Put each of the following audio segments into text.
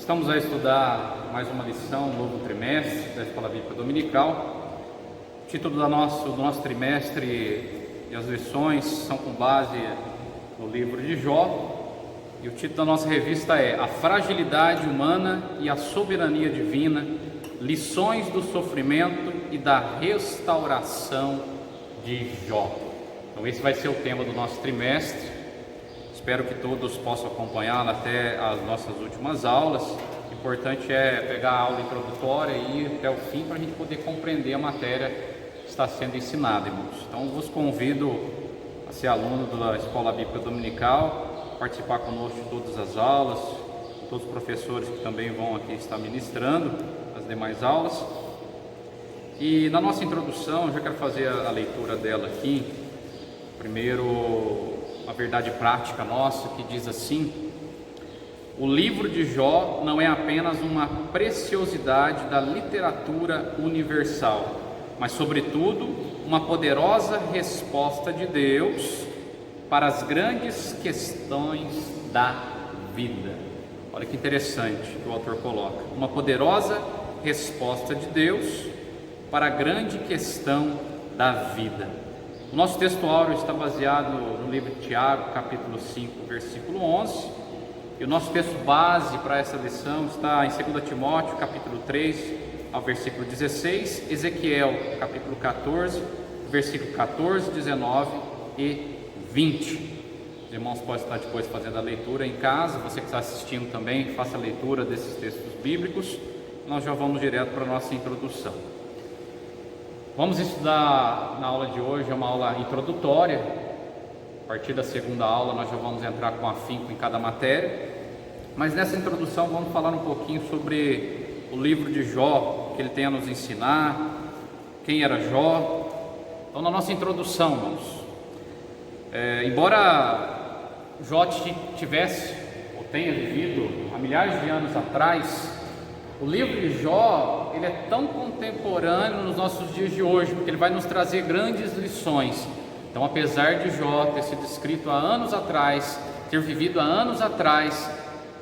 Estamos a estudar mais uma lição, um novo trimestre da Escola Bíblica Dominical. O título do nosso trimestre e as lições são com base no livro de Jó. E o título da nossa revista é A Fragilidade Humana e a Soberania Divina, Lições do Sofrimento e da Restauração de Jó. Então esse vai ser o tema do nosso trimestre. Espero que todos possam acompanhá-la até as nossas últimas aulas. O importante é pegar a aula introdutória e ir até o fim para a gente poder compreender a matéria que está sendo ensinada, irmãos. Então vos convido a ser aluno da Escola Bíblica Dominical, participar conosco de todas as aulas, todos os professores que também vão aqui estar ministrando as demais aulas. E na nossa introdução, eu já quero fazer a leitura dela aqui. Primeiro, a verdade prática nossa, que diz assim: o livro de Jó não é apenas uma preciosidade da literatura universal, mas sobretudo uma poderosa resposta de Deus para as grandes questões da vida. Olha que interessante que o autor coloca: uma poderosa resposta de Deus para a grande questão da vida. O nosso texto áureo está baseado no livro de Tiago, capítulo 5, versículo 11. E o nosso texto base para essa lição está em 2 Timóteo, capítulo 3, ao versículo 16, Ezequiel, capítulo 14, versículo 14, 19 e 20. Os irmãos podem estar depois fazendo a leitura em casa. Você que está assistindo também, faça a leitura desses textos bíblicos. Nós já vamos direto para a nossa introdução. Vamos estudar na aula de hoje, é uma aula introdutória. A partir da segunda aula nós já vamos entrar com afinco em cada matéria. Mas nessa introdução vamos falar um pouquinho sobre o livro de Jó, o que ele tem a nos ensinar, quem era Jó. Então, na nossa introdução, irmãos, embora Jó tivesse ou tenha vivido há milhares de anos atrás, o livro de Jó, ele é tão contemporâneo nos nossos dias de hoje, porque ele vai nos trazer grandes lições. Então, apesar de Jó ter sido escrito há anos atrás, ter vivido há anos atrás,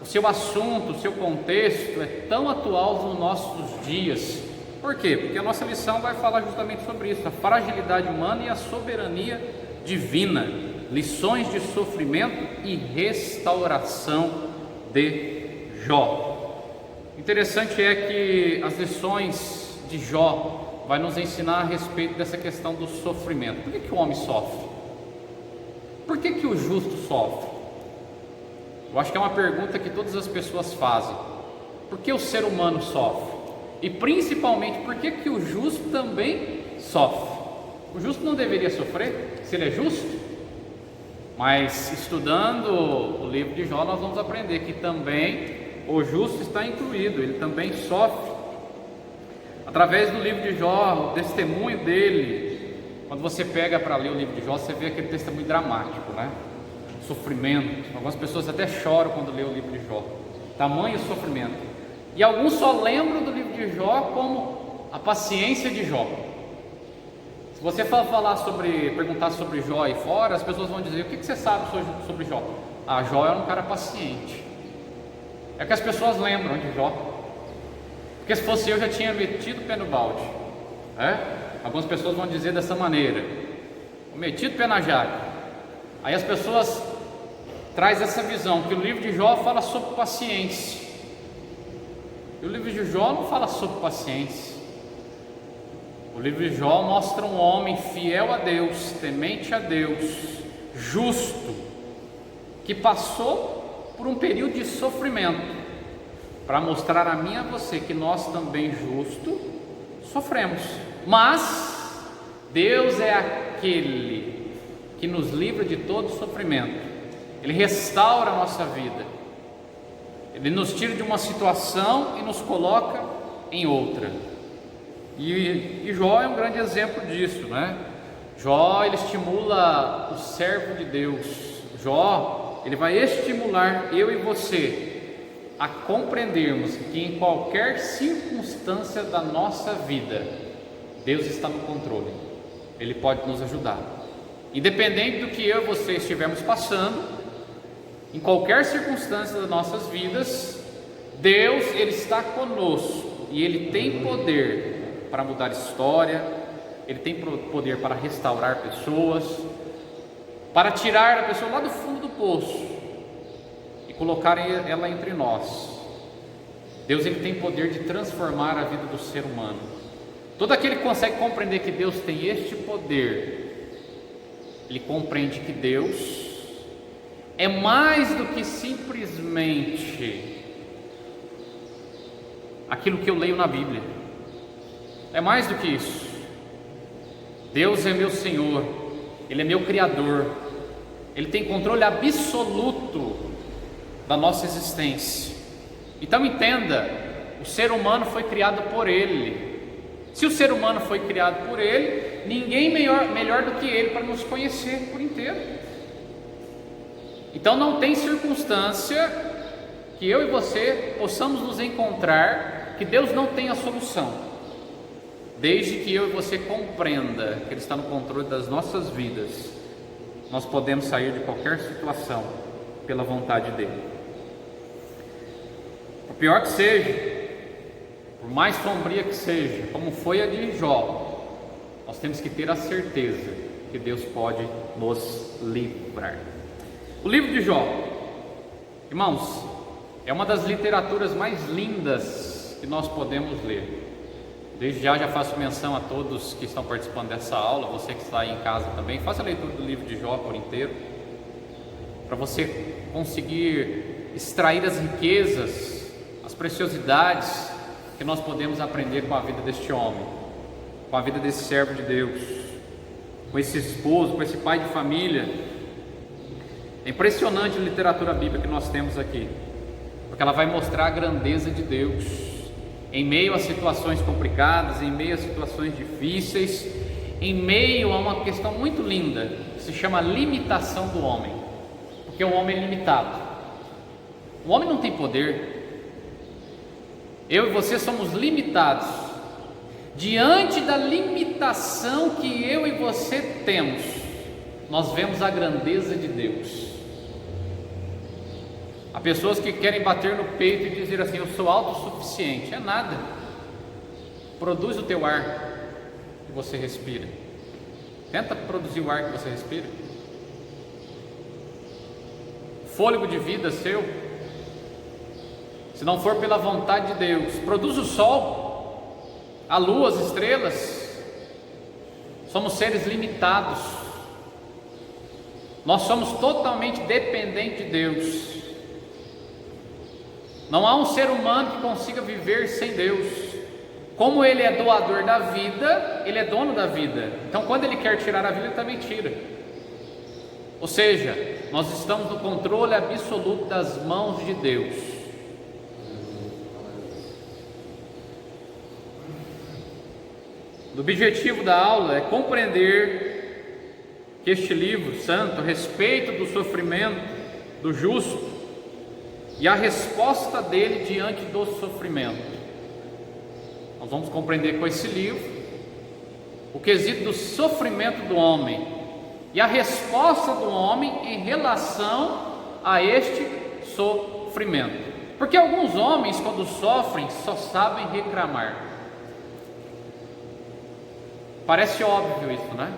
o seu assunto, o seu contexto é tão atual nos nossos dias. Por quê? Porque a nossa lição vai falar justamente sobre isso, a fragilidade humana e a soberania divina, lições de sofrimento e restauração de Jó. Interessante é que as lições de Jó vai nos ensinar a respeito dessa questão do sofrimento. Por que o homem sofre? Por que o justo sofre? Eu acho que é uma pergunta que todas as pessoas fazem. Por que o ser humano sofre? E principalmente, por que o justo também sofre? O justo não deveria sofrer, se ele é justo? Mas estudando o livro de Jó, nós vamos aprender que também o justo está incluído, ele também sofre. Através do livro de Jó, o testemunho dele, quando você pega para ler o livro de Jó, você vê aquele testemunho dramático, né? Sofrimento. Algumas pessoas até choram quando lê o livro de Jó, tamanho sofrimento. E alguns só lembram do livro de Jó como a paciência de Jó. Se você perguntar sobre Jó aí fora, as pessoas vão dizer: o que você sabe sobre Jó? Ah, Jó era um cara paciente. É que as pessoas lembram de Jó, porque se fosse eu já tinha metido o pé no balde, Algumas pessoas vão dizer dessa maneira: metido o pé na jaca. Aí as pessoas trazem essa visão, que o livro de Jó fala sobre paciência, e o livro de Jó não fala sobre paciência. O livro de Jó mostra um homem fiel a Deus, temente a Deus, justo, que passou por um período de sofrimento, para mostrar a mim e a você que nós também, justo, sofremos. Mas Deus é aquele que nos livra de todo sofrimento. Ele restaura a nossa vida, Ele nos tira de uma situação e nos coloca em outra. E Jó é um grande exemplo disso, né? Jó, ele estimula o servo de Deus. Jó, ele vai estimular eu e você a compreendermos que em qualquer circunstância da nossa vida, Deus está no controle. Ele pode nos ajudar. Independente do que eu e você estivermos passando, em qualquer circunstância das nossas vidas, Deus, Ele está conosco e Ele tem poder para mudar história, Ele tem poder para restaurar pessoas, para tirar a pessoa lá do fundo do poço e colocar ela entre nós. Deus, Ele tem poder de transformar a vida do ser humano. Todo aquele que consegue compreender que Deus tem este poder, ele compreende que Deus é mais do que simplesmente aquilo que eu leio na Bíblia. É mais do que isso. Deus é meu Senhor, Ele é meu Criador, Ele tem controle absoluto da nossa existência. Então entenda, o ser humano foi criado por Ele. Se o ser humano foi criado por Ele, ninguém melhor do que Ele para nos conhecer por inteiro. Então não tem circunstância que eu e você possamos nos encontrar que Deus não tenha solução, desde que eu e você compreenda que Ele está no controle das nossas vidas. Nós podemos sair de qualquer situação pela vontade dEle. Por pior que seja, por mais sombria que seja, como foi a de Jó, nós temos que ter a certeza que Deus pode nos livrar. O livro de Jó, irmãos, é uma das literaturas mais lindas que nós podemos ler. Desde já faço menção a todos que estão participando dessa aula, você que está aí em casa também, faça a leitura do livro de Jó por inteiro, para você conseguir extrair as riquezas, as preciosidades que nós podemos aprender com a vida deste homem, com a vida desse servo de Deus, com esse esposo, com esse pai de família. É impressionante a literatura bíblica que nós temos aqui, porque ela vai mostrar a grandeza de Deus em meio a situações complicadas, em meio a situações difíceis, em meio a uma questão muito linda que se chama limitação do homem, porque o homem é limitado. O homem não tem poder. Eu e você somos limitados. Diante da limitação que eu e você temos, nós vemos a grandeza de Deus. Há pessoas que querem bater no peito e dizer assim: eu sou autossuficiente. É nada. Produz o teu ar que você respira. Tenta produzir o ar que você respira. Fôlego de vida seu. Se não for pela vontade de Deus, produz o sol, a lua, as estrelas. Somos seres limitados. Nós somos totalmente dependentes de Deus. Não há um ser humano que consiga viver sem Deus. Como Ele é doador da vida, Ele é dono da vida. Então quando Ele quer tirar a vida, Ele também tira. Ou seja, nós estamos no controle absoluto das mãos de Deus. O objetivo da aula é compreender que este livro santo, a respeito do sofrimento do justo, e a resposta dele diante do sofrimento. Nós vamos compreender com esse livro o quesito do sofrimento do homem e a resposta do homem em relação a este sofrimento. Porque alguns homens, quando sofrem, só sabem reclamar. Parece óbvio isso, né?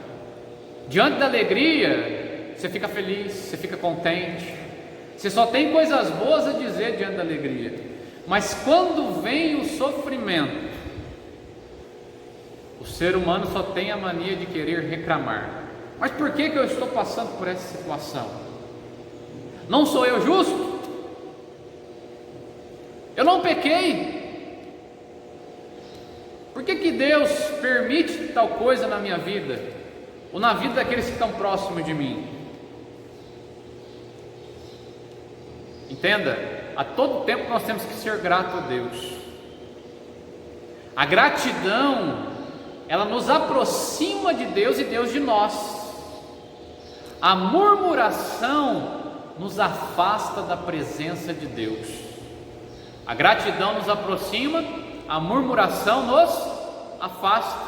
Diante da alegria, você fica feliz, você fica contente, você só tem coisas boas a dizer diante da alegria. Mas quando vem o sofrimento, o ser humano só tem a mania de querer reclamar. Mas por que eu estou passando por essa situação? Não sou eu justo? Eu não pequei? Por que Deus permite tal coisa na minha vida? Ou na vida daqueles que estão próximos de mim? Entenda, a todo tempo nós temos que ser gratos a Deus. A gratidão, ela nos aproxima de Deus e Deus de nós. A murmuração nos afasta da presença de Deus. A gratidão nos aproxima, a murmuração nos afasta.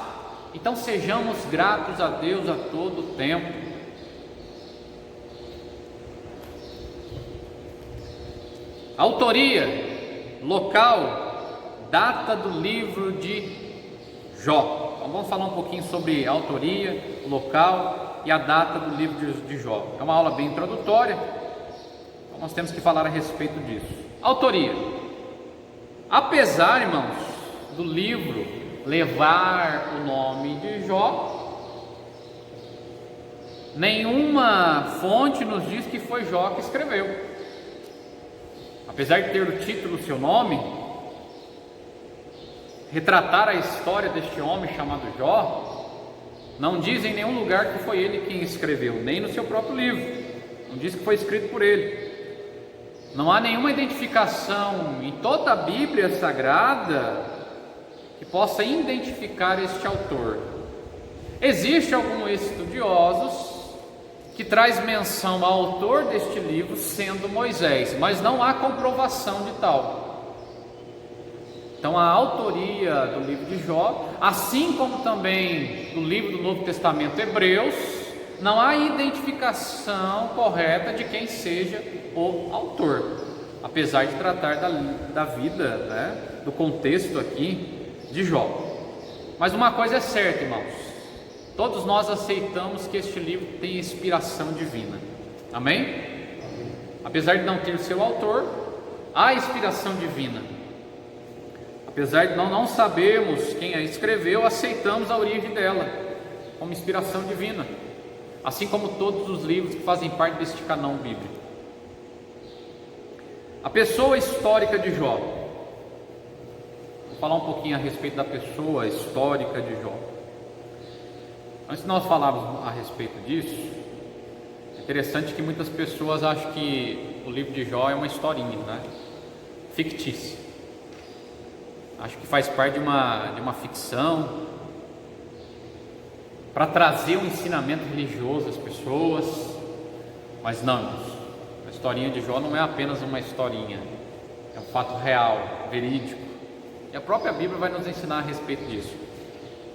Então sejamos gratos a Deus a todo tempo. A autoria local, data do livro de Jó. Então vamos falar um pouquinho sobre a autoria, local e a data do livro de Jó. É uma aula bem introdutória, então nós temos que falar a respeito disso. Autoria. Apesar, irmãos, do livro levar o nome de Jó, nenhuma fonte nos diz que foi Jó que escreveu. Apesar de ter o título seu nome, retratar a história deste homem chamado Jó, não diz em nenhum lugar que foi ele quem escreveu, nem no seu próprio livro, não diz que foi escrito por ele. Não há nenhuma identificação em toda a Bíblia Sagrada que possa identificar este autor. Existem alguns estudiosos que traz menção ao autor deste livro sendo Moisés, mas não há comprovação de tal. Então a autoria do livro de Jó, assim como também do livro do Novo Testamento Hebreus, não há identificação correta de quem seja o autor, apesar de tratar da vida, né, do contexto aqui de Jó. Mas uma coisa é certa, irmãos, todos nós aceitamos que este livro tem inspiração divina, amém? Apesar de não ter seu autor, há inspiração divina. Apesar de não sabermos quem a escreveu, aceitamos a origem dela como inspiração divina, assim como todos os livros que fazem parte deste canão bíblico. A pessoa histórica de Jó. Vou falar um pouquinho a respeito da pessoa histórica de Jó. Antes de nós falarmos a respeito disso, é interessante que muitas pessoas acham que o livro de Jó é uma historinha, né? Fictícia. Acho que faz parte de uma ficção para trazer um ensinamento religioso às pessoas, mas não, a historinha de Jó não é apenas uma historinha, é um fato real, verídico, e a própria Bíblia vai nos ensinar a respeito disso.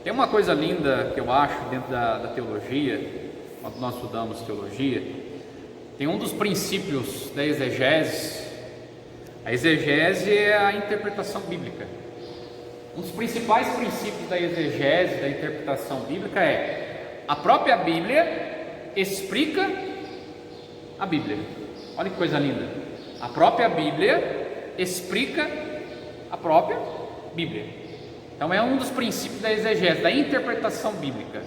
Tem uma coisa linda que eu acho dentro da teologia, quando nós estudamos teologia, tem um dos princípios da exegese. A exegese é a interpretação bíblica. Um dos principais princípios da exegese, da interpretação bíblica é: a própria Bíblia explica a Bíblia. Olha que coisa linda! A própria Bíblia explica a própria Bíblia. Então é um dos princípios da exegese, da interpretação bíblica.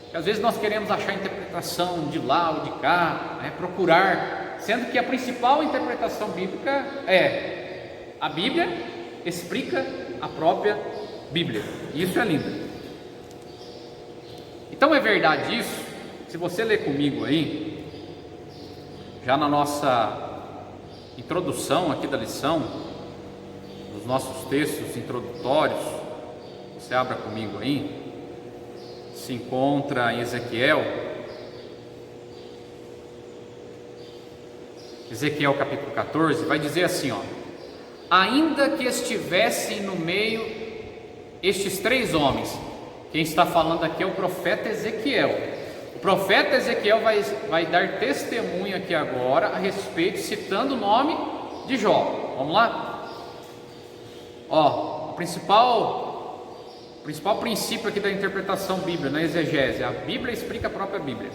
Porque às vezes nós queremos achar a interpretação de lá ou de cá, né, procurar, sendo que a principal interpretação bíblica é: a Bíblia explica a própria Bíblia. E isso é lindo. Então é verdade isso. Se você ler comigo aí, já na nossa introdução aqui da lição, nos nossos textos introdutórios, você abra comigo aí, se encontra em Ezequiel capítulo 14, vai dizer assim, ó: ainda que estivessem no meio estes três homens. Quem está falando aqui é o profeta Ezequiel. O profeta Ezequiel vai dar testemunho aqui agora a respeito, citando o nome de Jó. Vamos lá? Ó, o principal princípio aqui da interpretação bíblica, na exegese: a Bíblia explica a própria Bíblia.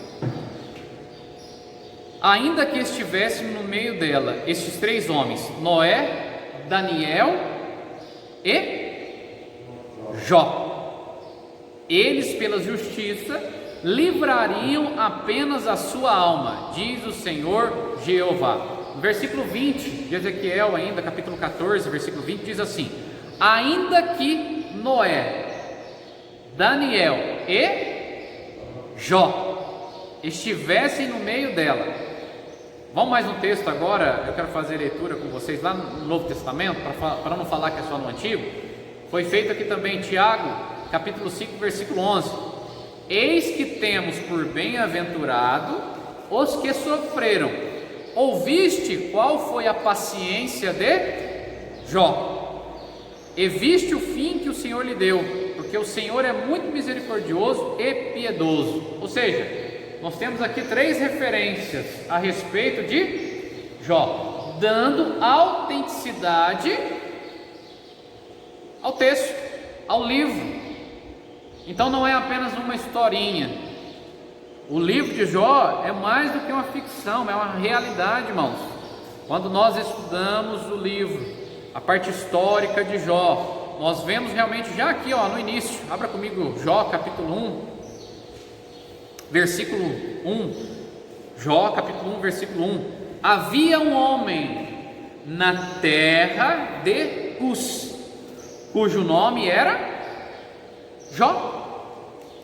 Ainda que estivessem no meio dela estes três homens, Noé, Daniel e Jó, eles pela justiça livrariam apenas a sua alma, diz o Senhor Jeová. No versículo 20 de Ezequiel ainda, capítulo 14, versículo 20, diz assim: ainda que Noé, Daniel e Jó estivessem no meio dela. Vamos mais um texto agora, eu quero fazer leitura com vocês lá no Novo Testamento, para não falar que é só no Antigo. Foi feito aqui também Tiago, capítulo 5, versículo 11. Eis que temos por bem-aventurado os que sofreram. Ouviste qual foi a paciência de Jó, e viste o fim que o Senhor lhe deu, porque o Senhor é muito misericordioso e piedoso. Ou seja, nós temos aqui três referências a respeito de Jó, dando autenticidade ao texto, ao livro. Então não é apenas uma historinha. O livro de Jó é mais do que uma ficção, é uma realidade, irmãos. Quando nós estudamos o livro, a parte histórica de Jó, nós vemos realmente já aqui no início. Abra comigo Jó capítulo 1, versículo 1. Jó capítulo 1, versículo 1. Havia um homem na terra de Uz, cujo nome era Jó.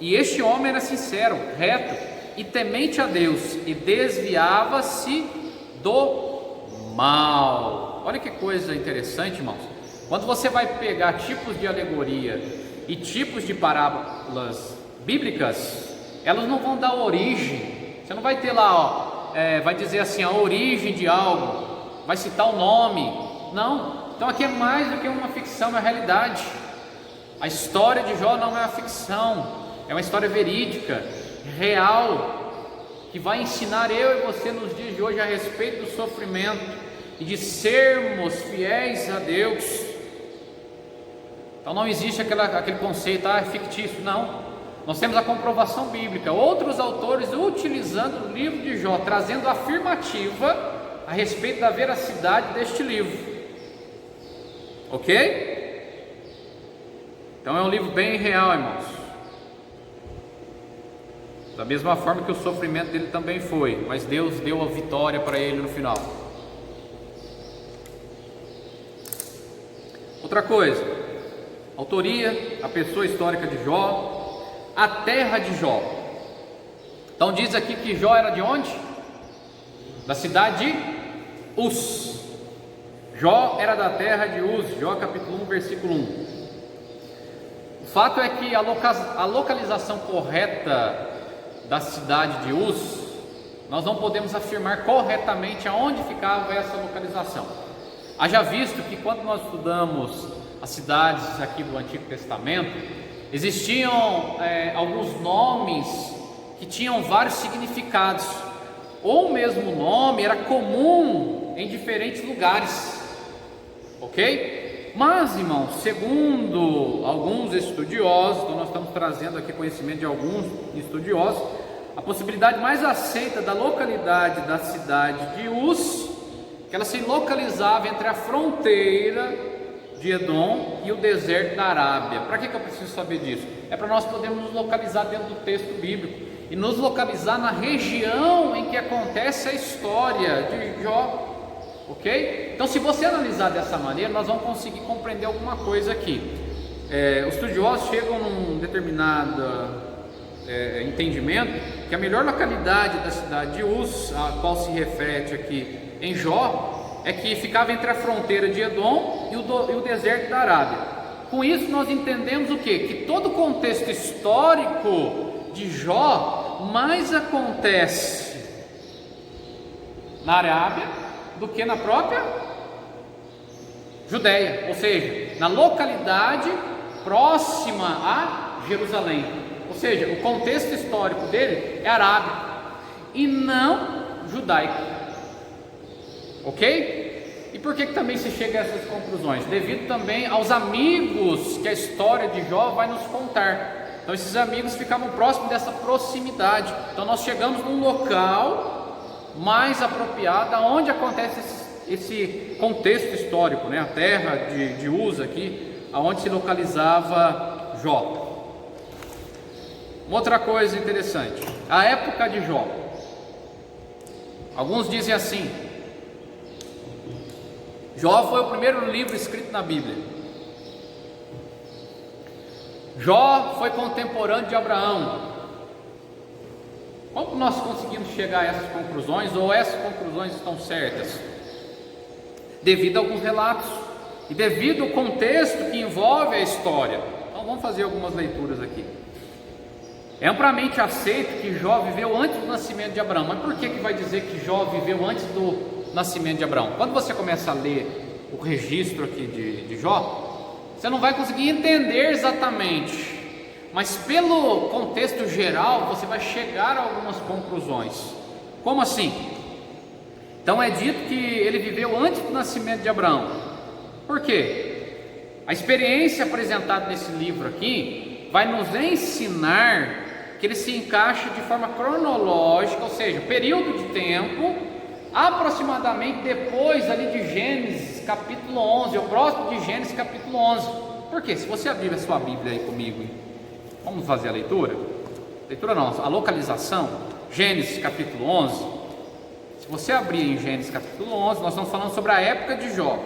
E este homem era sincero, reto e temente a Deus, e desviava-se do mal. Olha que coisa interessante, irmãos. Quando você vai pegar tipos de alegoria e tipos de parábolas bíblicas, elas não vão dar origem. Você não vai ter lá, vai dizer assim, a origem de algo, vai citar o nome. Não. Então aqui é mais do que uma ficção, é uma realidade. A história de Jó não é uma ficção. É uma história verídica, real, que vai ensinar eu e você nos dias de hoje a respeito do sofrimento e de sermos fiéis a Deus. Então não existe aquele conceito, é fictício, não. Nós temos a comprovação bíblica, outros autores utilizando o livro de Jó, trazendo afirmativa a respeito da veracidade deste livro. Ok? Então é um livro bem real, irmãos. Da mesma forma que o sofrimento dele também foi, mas Deus deu a vitória para ele no final. Outra coisa, autoria, a pessoa histórica de Jó, a terra de Jó. Então diz aqui que Jó era de onde? Da cidade de Uz. Jó era da terra de Uz, Jó capítulo 1, versículo 1. O fato é que a localização correta da cidade de Uz, nós não podemos afirmar corretamente aonde ficava essa localização. Haja visto que quando nós estudamos as cidades aqui do Antigo Testamento, existiam alguns nomes que tinham vários significados, ou o mesmo nome era comum em diferentes lugares, ok? Mas, irmãos, segundo alguns estudiosos, então nós estamos trazendo aqui conhecimento de alguns estudiosos, a possibilidade mais aceita da localidade da cidade de Uz, que ela se localizava entre a fronteira de Edom e o deserto da Arábia. Para que eu preciso saber disso? É para nós podermos nos localizar dentro do texto bíblico e nos localizar na região em que acontece a história de Jó. Ok? Então, se você analisar dessa maneira, nós vamos conseguir compreender alguma coisa aqui. Os estudiosos chegam num determinado entendimento que a melhor localidade da cidade de Uz, a qual se refere aqui em Jó, é que ficava entre a fronteira de Edom e o deserto da Arábia. Com isso nós entendemos o quê? Que todo o contexto histórico de Jó mais acontece na Arábia do que na própria Judéia, ou seja, na localidade próxima a Jerusalém. Ou seja, o contexto histórico dele é arábico e não judaico. Ok? E por que também se chega a essas conclusões? Devido também aos amigos que a história de Jó vai nos contar. Então esses amigos ficavam próximos dessa proximidade. Então nós chegamos num local mais apropriada, onde acontece esse contexto histórico, né? A terra de Uz aqui, aonde se localizava Jó. Uma outra coisa interessante, a época de Jó. Alguns dizem assim: Jó foi o primeiro livro escrito na Bíblia. Jó foi contemporâneo de Abraão. Como nós conseguimos chegar a essas conclusões, ou essas conclusões estão certas? Devido a alguns relatos e devido ao contexto que envolve a história. Então vamos fazer algumas leituras aqui. É amplamente aceito que Jó viveu antes do nascimento de Abraão. Mas por que vai dizer que Jó viveu antes do nascimento de Abraão? Quando você começa a ler o registro aqui de Jó, você não vai conseguir entender exatamente, mas pelo contexto geral você vai chegar a algumas conclusões. Como assim? Então é dito que ele viveu antes do nascimento de Abraão. Por quê? A experiência apresentada nesse livro aqui vai nos ensinar que ele se encaixa de forma cronológica, ou seja, período de tempo, aproximadamente depois ali de Gênesis capítulo 11, ou próximo de Gênesis capítulo 11. Por quê? Se você abrir a sua Bíblia aí comigo, vamos fazer a leitura? Leitura não, a localização, Gênesis capítulo 11. Se você abrir em Gênesis capítulo 11, nós estamos falando sobre a época de Jó.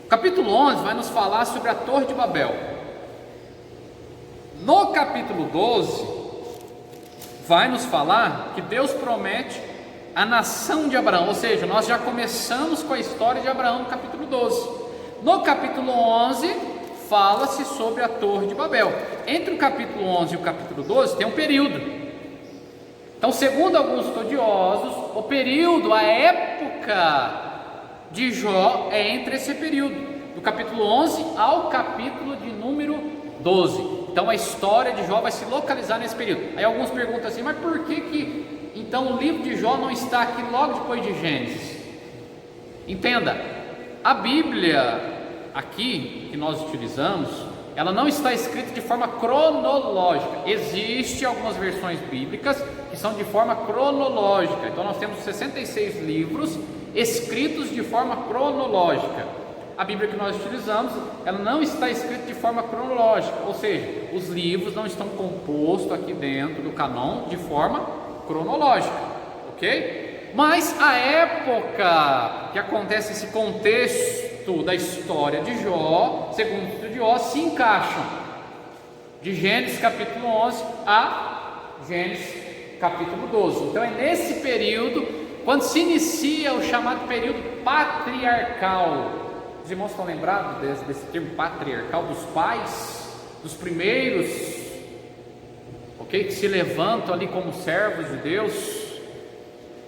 O capítulo 11 vai nos falar sobre a Torre de Babel. No capítulo 12, vai nos falar que Deus promete a nação de Abraão, ou seja, nós já começamos com a história de Abraão no capítulo 12. No capítulo 11, fala-se sobre a Torre de Babel. Entre o capítulo 11 e o capítulo 12 tem um período. Então, segundo alguns estudiosos, o período, a época de Jó é entre esse período, do capítulo 11 ao capítulo de número 12. Então a história de Jó vai se localizar nesse período. Aí alguns perguntam assim, mas por que então o livro de Jó não está aqui logo depois de Gênesis? Entenda, a Bíblia aqui que nós utilizamos, ela não está escrita de forma cronológica. Existem algumas versões bíblicas que são de forma cronológica. Então nós temos 66 livros escritos de forma cronológica. A Bíblia que nós utilizamos, ela não está escrita de forma cronológica, ou seja, os livros não estão compostos aqui dentro do canon de forma cronológica, ok? Mas a época que acontece esse contexto da história de Jó, segundo o estudiosos, se encaixam de Gênesis capítulo 11 a Gênesis capítulo 12. Então é nesse período, quando se inicia o chamado período patriarcal. Os irmãos estão lembrados desse termo patriarcal, dos pais, dos primeiros, ok? Que se levantam ali como servos de Deus.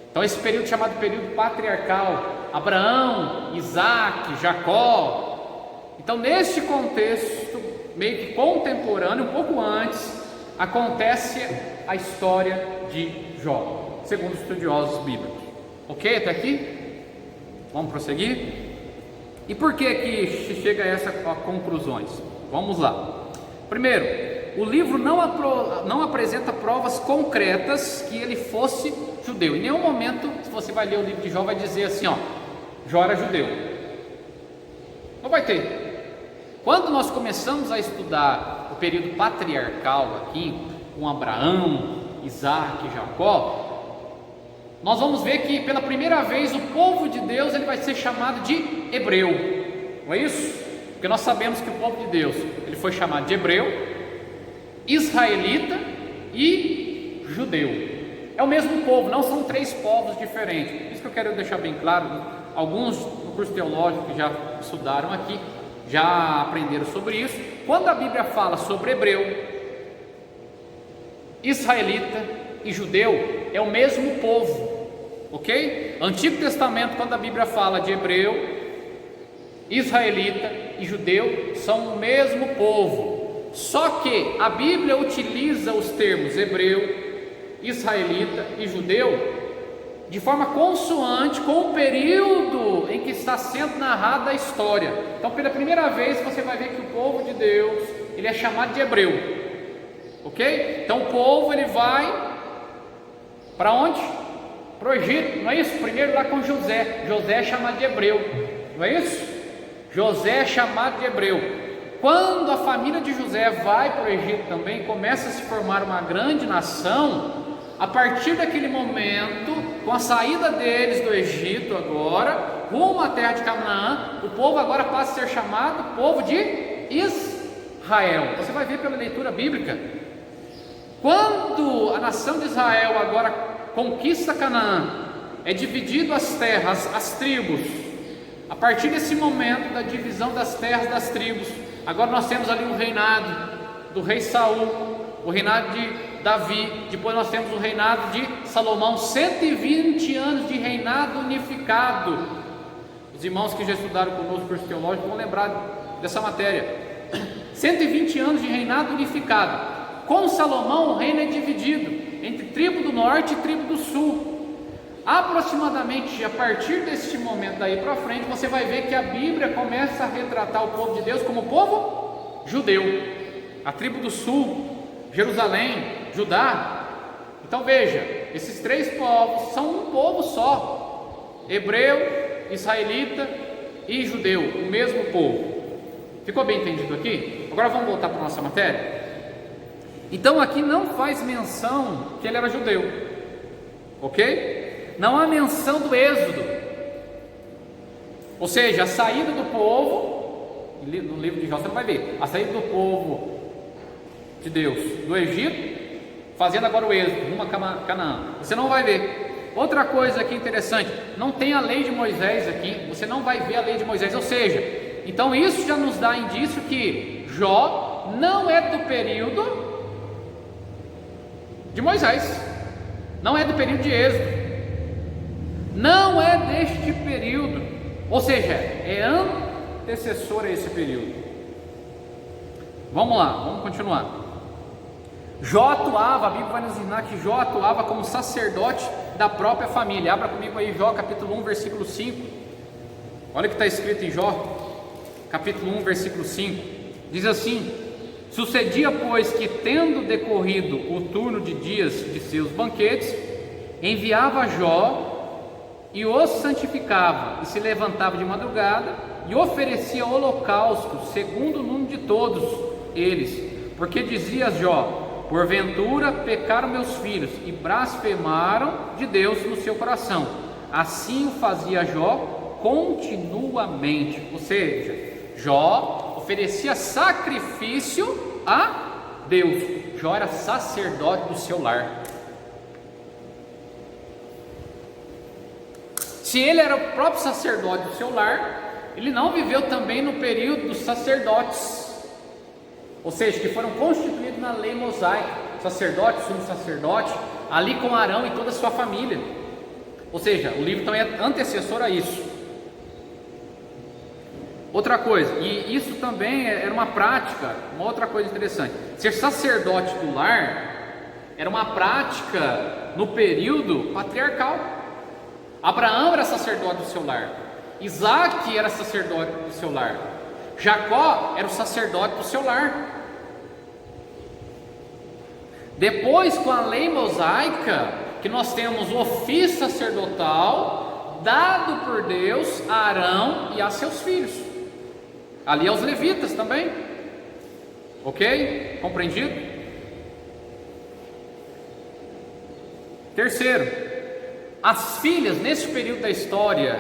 Então esse período chamado período patriarcal, Abraão, Isaac, Jacó. Então neste contexto, meio que contemporâneo, um pouco antes, acontece a história de Jó, segundo os estudiosos bíblicos. Ok até aqui? Vamos prosseguir? E por que que chega a essas conclusões? Vamos lá. Primeiro, o livro não apresenta provas concretas que ele fosse judeu. Em nenhum momento, se você vai ler o livro de Jó, vai dizer assim, ó, Jó era judeu. Não vai ter. Quando nós começamos a estudar o período patriarcal aqui, com Abraão, Isaac e Jacó, nós vamos ver que pela primeira vez o povo de Deus ele vai ser chamado de hebreu, não é isso? Porque nós sabemos que o povo de Deus ele foi chamado de hebreu, israelita e judeu. É o mesmo povo, não são três povos diferentes. Isso que eu quero deixar bem claro. Alguns no curso teológico que já estudaram aqui já aprenderam sobre isso. Quando a Bíblia fala sobre hebreu, israelita e judeu, é o mesmo povo, ok? Antigo Testamento, quando a Bíblia fala de hebreu, israelita e judeu, são o mesmo povo, só que a Bíblia utiliza os termos hebreu, israelita e judeu de forma consoante com o período em que está sendo narrada a história. Então pela primeira vez você vai ver que o povo de Deus ele é chamado de hebreu, ok? Então o povo ele vai para onde? Para o Egito, não é isso? Primeiro lá com José. José é chamado de hebreu, não é isso? José é chamado de hebreu. Quando a família de José vai para o Egito também, começa a se formar uma grande nação. A partir daquele momento, com a saída deles do Egito agora, rumo à terra de Canaã, o povo agora passa a ser chamado povo de Israel. Você vai ver pela leitura bíblica. Quando a nação de Israel agora conquista Canaã, é dividido as terras, as tribos. A partir desse momento da divisão das terras das tribos, agora nós temos ali o reinado do rei Saul, o reinado de Davi, depois nós temos o reinado de Salomão, 120 anos de reinado unificado. Os irmãos que já estudaram conosco o curso teológico vão lembrar dessa matéria. 120 anos de reinado unificado. Com Salomão o reino é dividido entre tribo do norte e tribo do sul. Aproximadamente a partir deste momento daí para frente, você vai ver que a Bíblia começa a retratar o povo de Deus como povo judeu, a tribo do sul, Jerusalém, Judá. Então veja, esses três povos são um povo só: hebreu, israelita e judeu, o mesmo povo. Ficou bem entendido aqui? Agora vamos voltar para a nossa matéria. Então aqui não faz menção que ele era judeu, ok? Não há menção do êxodo, ou seja, a saída do povo. No livro de Jó você não vai ver a saída do povo de Deus do Egito, fazendo agora o êxodo rumo a Canaã. Você não vai ver. Outra coisa aqui interessante, não tem a lei de Moisés aqui, você não vai ver a lei de Moisés, ou seja, então isso já nos dá indício que Jó não é do período de Moisés, não é do período de Êxodo, não é deste período, ou seja, é antecessor a esse período. Vamos lá, vamos continuar. Jó atuava, a Bíblia vai nos ensinar que Jó atuava como sacerdote da própria família. Abra comigo aí Jó capítulo 1, versículo 5. Olha o que está escrito em Jó capítulo 1, versículo 5. Diz assim: sucedia, pois, que tendo decorrido o turno de dias de seus banquetes, enviava Jó e os santificava, e se levantava de madrugada e oferecia holocausto segundo o número de todos eles, porque dizia Jó: porventura pecaram meus filhos e blasfemaram de Deus no seu coração. Assim o fazia Jó continuamente. Ou seja, Jó oferecia sacrifício a Deus. Jó era sacerdote do seu lar. Se ele era o próprio sacerdote do seu lar, ele não viveu também no período dos sacerdotes, ou seja, que foram constituídos na lei mosaica, sacerdote, sumo sacerdote, ali com Arão e toda a sua família. Ou seja, o livro também é antecessor a isso. Outra coisa, e isso também era uma prática, uma outra coisa interessante: ser sacerdote do lar era uma prática no período patriarcal. Abraão era sacerdote do seu lar, Isaac era sacerdote do seu lar, Jacó era o sacerdote do seu lar. Depois, com a lei mosaica, que nós temos o ofício sacerdotal dado por Deus a Arão e a seus filhos, ali aos levitas também, ok? Compreendido? Terceiro, as filhas, nesse período da história,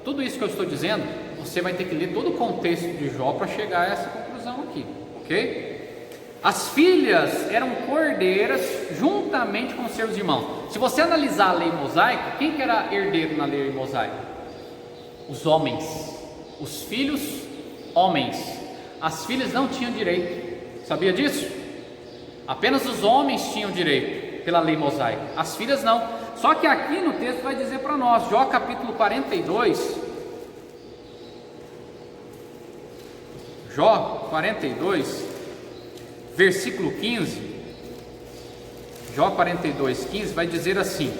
tudo isso que eu estou dizendo, você vai ter que ler todo o contexto de Jó para chegar a essa conclusão aqui, ok? As filhas eram cordeiras juntamente com seus irmãos. Se você analisar a lei mosaica, quem que era herdeiro na lei mosaica? Os homens, os filhos homens. As filhas não tinham direito, sabia disso? Apenas os homens tinham direito pela lei mosaica, as filhas não. Só que aqui no texto vai dizer para nós, Jó capítulo 42, Jó 42, versículo 15, Jó 42, 15, vai dizer assim: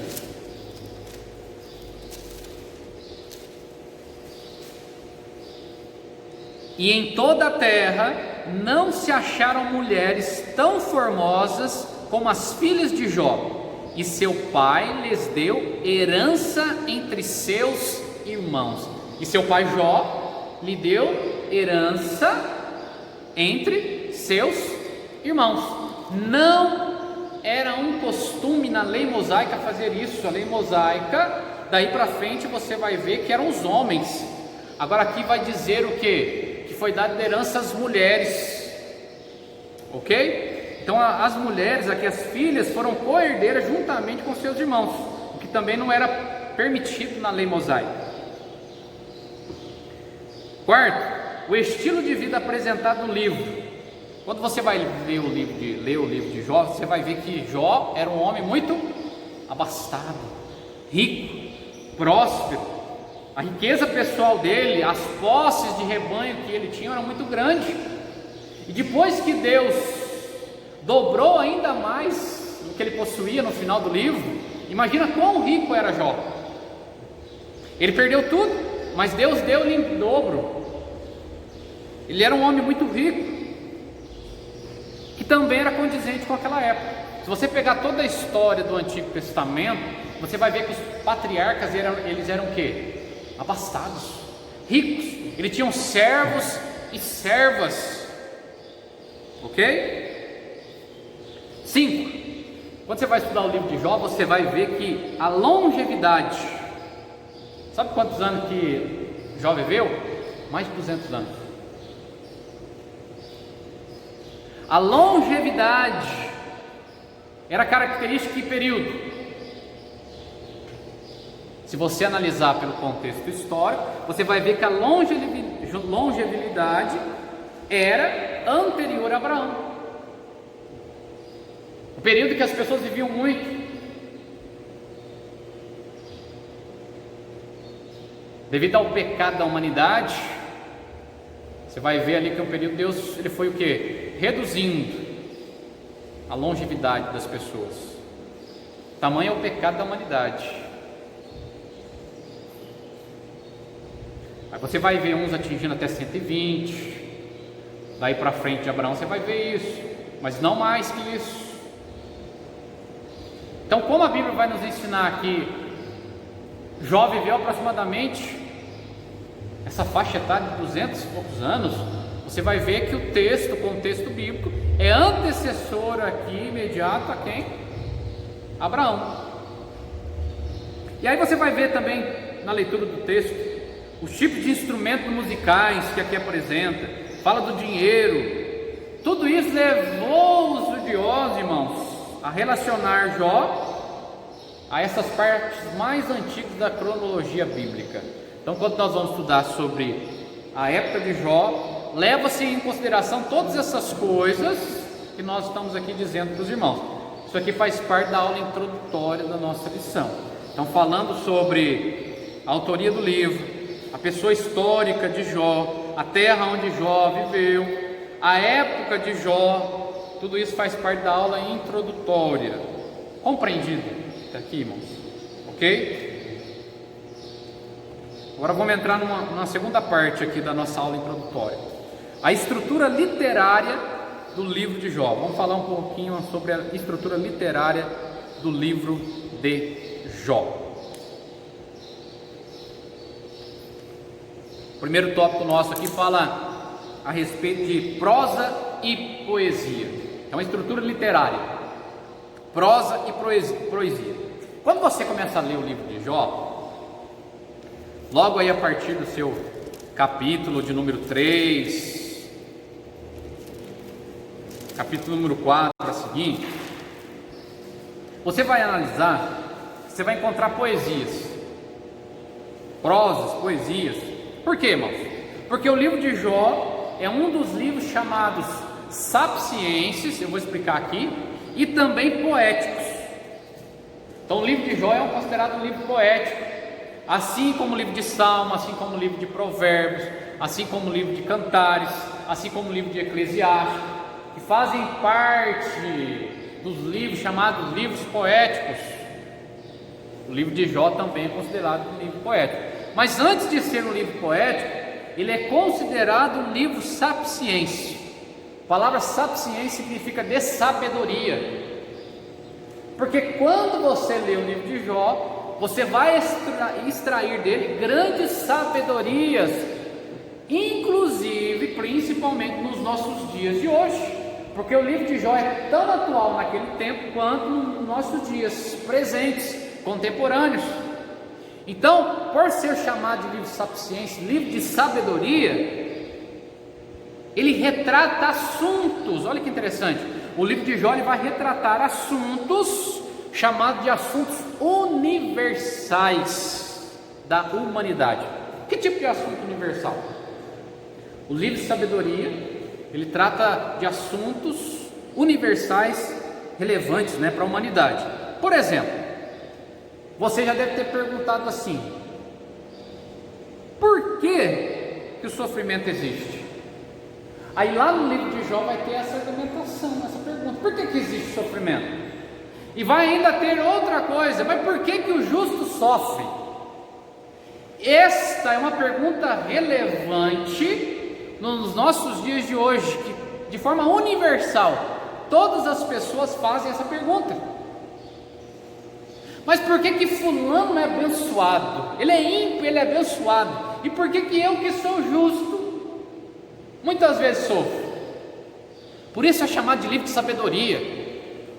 e em toda a terra não se acharam mulheres tão formosas como as filhas de Jó, e seu pai lhes deu herança entre seus irmãos. E seu pai Jó lhe deu herança entre seus irmãos. Não era um costume na lei mosaica fazer isso. A lei mosaica, daí para frente você vai ver que eram os homens. Agora aqui vai dizer o que? Que foi dado herança às mulheres, ok? Então as mulheres, aqui as filhas, foram co-herdeiras juntamente com seus irmãos, o que também não era permitido na lei mosaica. Quarto, o estilo de vida apresentado no livro. Quando você vai ler o livro de Jó, você vai ver que Jó era um homem muito abastado, rico, próspero. A riqueza pessoal dele, as posses de rebanho que ele tinha eram muito grandes. E depois que Deus dobrou ainda mais o que ele possuía no final do livro, imagina quão rico era Jó. Ele perdeu tudo, mas Deus deu-lhe em dobro. Ele era um homem muito rico, que também era condizente com aquela época. Se você pegar toda a história do Antigo Testamento, você vai ver que os patriarcas eles eram o quê? Abastados, ricos. Eles tinham servos e servas. Ok? 5. Quando você vai estudar o livro de Jó, você vai ver que a longevidade, sabe quantos anos que Jó viveu? Mais de 200 anos. A longevidade era característica de período. Se você analisar pelo contexto histórico, você vai ver que a longevidade era anterior a Abraão. O período que as pessoas viviam muito. Devido ao pecado da humanidade, você vai ver ali que o período de Deus, ele foi o quê? Reduzindo a longevidade das pessoas. Tamanho é o pecado da humanidade. Aí você vai ver uns atingindo até 120. Daí para frente de Abraão você vai ver isso, mas não mais que isso. Então, como a Bíblia vai nos ensinar que Jó viveu aproximadamente essa faixa etária de 200 e poucos anos, você vai ver que o contexto bíblico é antecessor aqui, imediato a quem? Abraão. E aí você vai ver também na leitura do texto os tipos de instrumentos musicais que aqui apresenta, fala do dinheiro. Tudo isso levou os estudiosos, irmãos, a relacionar Jó a essas partes mais antigas da cronologia bíblica. Então, quando nós vamos estudar sobre a época de Jó, leva-se em consideração todas essas coisas que nós estamos aqui dizendo para os irmãos. Isso aqui faz parte da aula introdutória da nossa lição. Então, falando sobre a autoria do livro, a pessoa histórica de Jó, a terra onde Jó viveu, a época de Jó, tudo isso faz parte da aula introdutória. Compreendido? Está aqui, irmãos? Ok? Agora vamos entrar numa segunda parte aqui da nossa aula introdutória. A estrutura literária do livro de Jó. Vamos falar um pouquinho sobre a estrutura literária do livro de Jó. O primeiro tópico nosso aqui fala a respeito de prosa e poesia. É uma estrutura literária, prosa e poesia. Quando você começa a ler o livro de Jó, logo aí a partir do seu capítulo de número 3, capítulo número 4 a seguir, você vai analisar, você vai encontrar poesias, prosas, poesias. Por quê, irmãos? Porque o livro de Jó é um dos livros chamados sapienses, eu vou explicar aqui, e também poéticos. Então o livro de Jó é considerado um livro poético, assim como o livro de Salmo, assim como o livro de Provérbios, assim como o livro de Cantares, assim como o livro de Eclesiastes, que fazem parte dos livros chamados livros poéticos. O livro de Jó também é considerado um livro poético, mas antes de ser um livro poético, ele é considerado um livro sapiense. A palavra sapiência significa de sabedoria, porque quando você lê o livro de Jó, você vai extrair dele grandes sabedorias, inclusive, principalmente nos nossos dias de hoje, porque o livro de Jó é tão atual naquele tempo quanto nos nossos dias presentes, contemporâneos. Então, por ser chamado de livro sapiência, livro de sabedoria, ele retrata assuntos. Olha que interessante, o livro de Jó ele vai retratar assuntos chamados de assuntos universais da humanidade. Que tipo de assunto universal? O livro de sabedoria, ele trata de assuntos universais relevantes, para a humanidade. Por exemplo, você já deve ter perguntado assim: por que o sofrimento existe? Aí lá no livro de Jó vai ter essa argumentação, essa pergunta: por que existe sofrimento? E vai ainda ter outra coisa: mas por que o justo sofre? esta é uma pergunta relevante nos nossos dias de hoje, que de forma universal, todas as pessoas fazem essa pergunta. Mas por que fulano é abençoado? Ele é ímpio, ele é abençoado. E por que eu, que sou justo, muitas vezes sofro? Por isso é chamado de livro de sabedoria,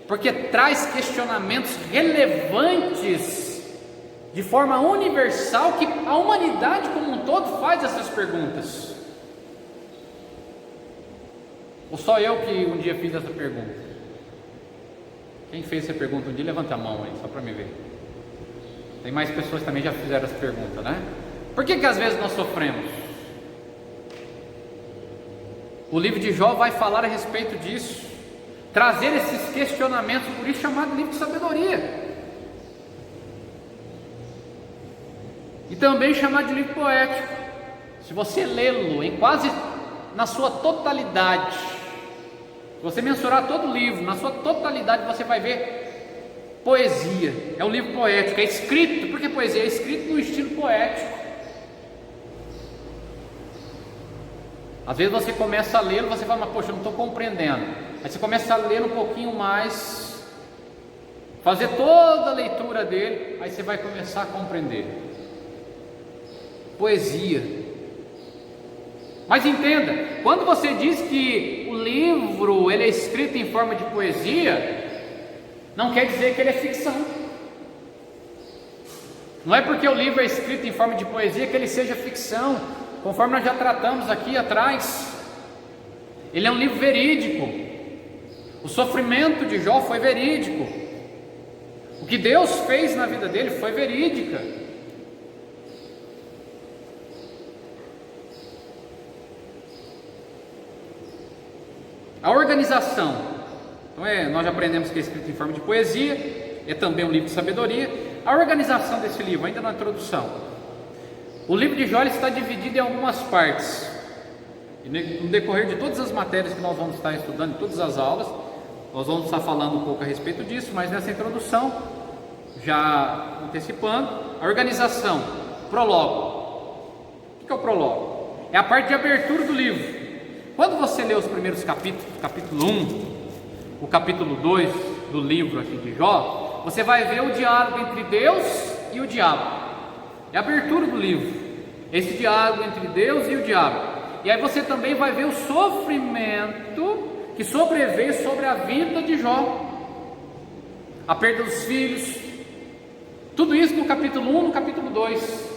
porque traz questionamentos relevantes de forma universal, que a humanidade como um todo faz essas perguntas. Ou só eu que um dia fiz essa pergunta? Quem fez essa pergunta um dia, levanta a mão aí, só para me ver. Tem mais pessoas que também já fizeram essa pergunta, né? Por que às vezes nós sofremos? O livro de Jó vai falar a respeito disso, trazer esses questionamentos, por isso chamado livro de sabedoria. E também chamado de livro poético. Se você lê-lo em quase na sua totalidade, se você mensurar todo o livro, na sua totalidade você vai ver poesia. É um livro poético, é escrito, porque poesia é escrito no estilo poético. Às vezes você começa a ler, você fala, mas poxa, eu não estou compreendendo. Aí você começa a ler um pouquinho mais, fazer toda a leitura dele, aí você vai começar a compreender. Poesia. Mas entenda, quando você diz que o livro ele é escrito em forma de poesia, não quer dizer que ele é ficção. Não é porque o livro é escrito em forma de poesia que ele seja ficção. Conforme nós já tratamos aqui atrás, ele é um livro verídico. O sofrimento de Jó foi verídico. O que Deus fez na vida dele foi verídica. A organização, então nós já aprendemos que é escrito em forma de poesia, é também um livro de sabedoria. A organização desse livro, ainda na introdução, o livro de Jó está dividido em algumas partes, e no decorrer de todas as matérias que nós vamos estar estudando, em todas as aulas, nós vamos estar falando um pouco a respeito disso, mas nessa introdução, já antecipando, a organização, prólogo. O que é o prólogo? É a parte de abertura do livro. Quando você lê os primeiros capítulos, capítulo 1, o capítulo 2 do livro aqui de Jó, você vai ver o diálogo entre Deus e o diabo. É a abertura do livro, esse diálogo entre Deus e o diabo. E aí você também vai ver o sofrimento que sobreveio sobre a vida de Jó, a perda dos filhos, tudo isso no capítulo 1, no capítulo 2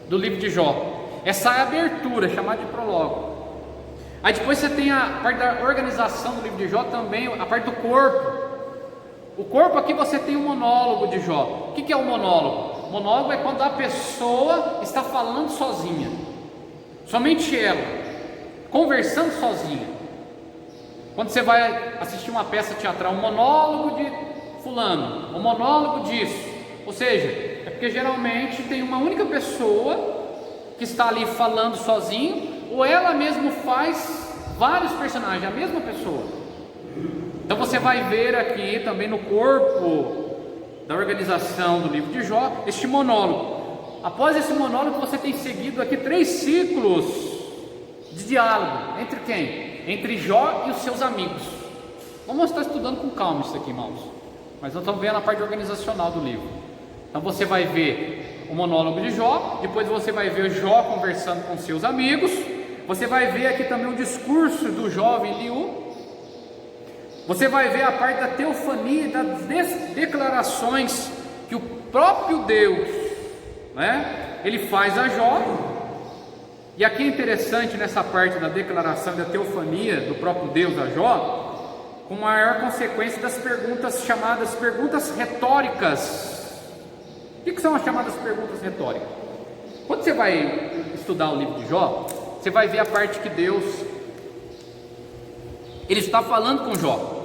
do livro de Jó. Essa é a abertura, chamada de prólogo. Aí depois você tem a parte da organização do livro de Jó, também a parte do corpo. O corpo aqui você tem o monólogo de Jó. O que é o monólogo? O monólogo é quando a pessoa está falando sozinha, somente ela, conversando sozinha. Quando você vai assistir uma peça teatral, um monólogo de fulano, um monólogo disso, ou seja, é porque geralmente tem uma única pessoa que está ali falando sozinho, ou ela mesma faz vários personagens, a mesma pessoa. Então você vai ver aqui também no corpo da organização do livro de Jó, este monólogo. Após esse monólogo você tem seguido aqui 3 ciclos de diálogo. Entre quem? Entre Jó e os seus amigos. Vamos estar estudando com calma isso aqui, irmãos, mas nós estamos vendo a parte organizacional do livro. Então você vai ver o monólogo de Jó, depois você vai ver Jó conversando com seus amigos, você vai ver aqui também o discurso do jovem Eliú. Você vai ver a parte da teofania, das declarações que o próprio Deus, né, ele faz a Jó. E aqui é interessante nessa parte da declaração da teofania do próprio Deus a Jó, com maior consequência das perguntas chamadas perguntas retóricas. O que são as chamadas perguntas retóricas? Quando você vai estudar o livro de Jó, você vai ver a parte que Deus, ele está falando com Jó.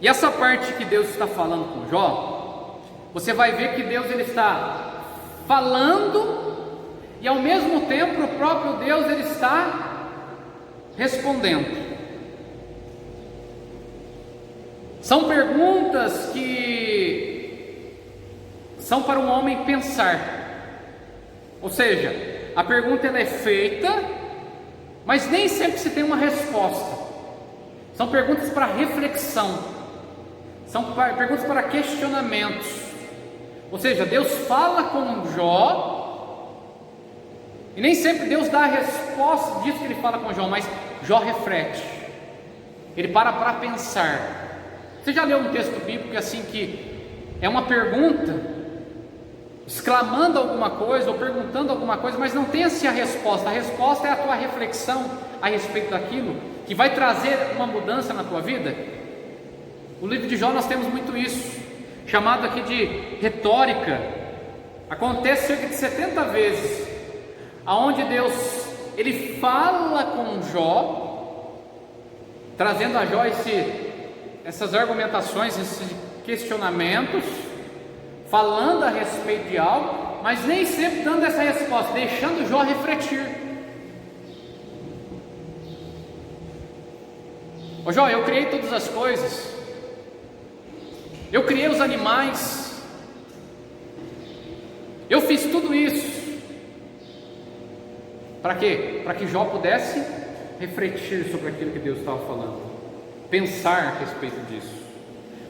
E essa parte que Deus está falando com Jó, você vai ver que Deus ele está falando e ao mesmo tempo o próprio Deus ele está respondendo. São perguntas que são para um homem pensar. Ou seja, a pergunta ela é feita, mas nem sempre se tem uma resposta. São perguntas para reflexão, são perguntas para questionamentos. Ou seja, Deus fala com Jó, e nem sempre Deus dá a resposta disso que ele fala com Jó, mas Jó reflete, ele para pensar. Você já leu um texto bíblico assim que é uma pergunta, exclamando alguma coisa ou perguntando alguma coisa, mas não tem assim a resposta é a tua reflexão a respeito daquilo, que vai trazer uma mudança na tua vida? No livro de Jó nós temos muito isso, chamado aqui de retórica. Acontece cerca de 70 vezes, aonde Deus, ele fala com Jó, trazendo a Jó essas argumentações, esses questionamentos, falando a respeito de algo, mas nem sempre dando essa resposta, deixando Jó refletir. Ô Jó, eu criei todas as coisas, eu criei os animais, eu fiz tudo isso, para quê? Para que Jó pudesse refletir sobre aquilo que Deus estava falando, pensar a respeito disso.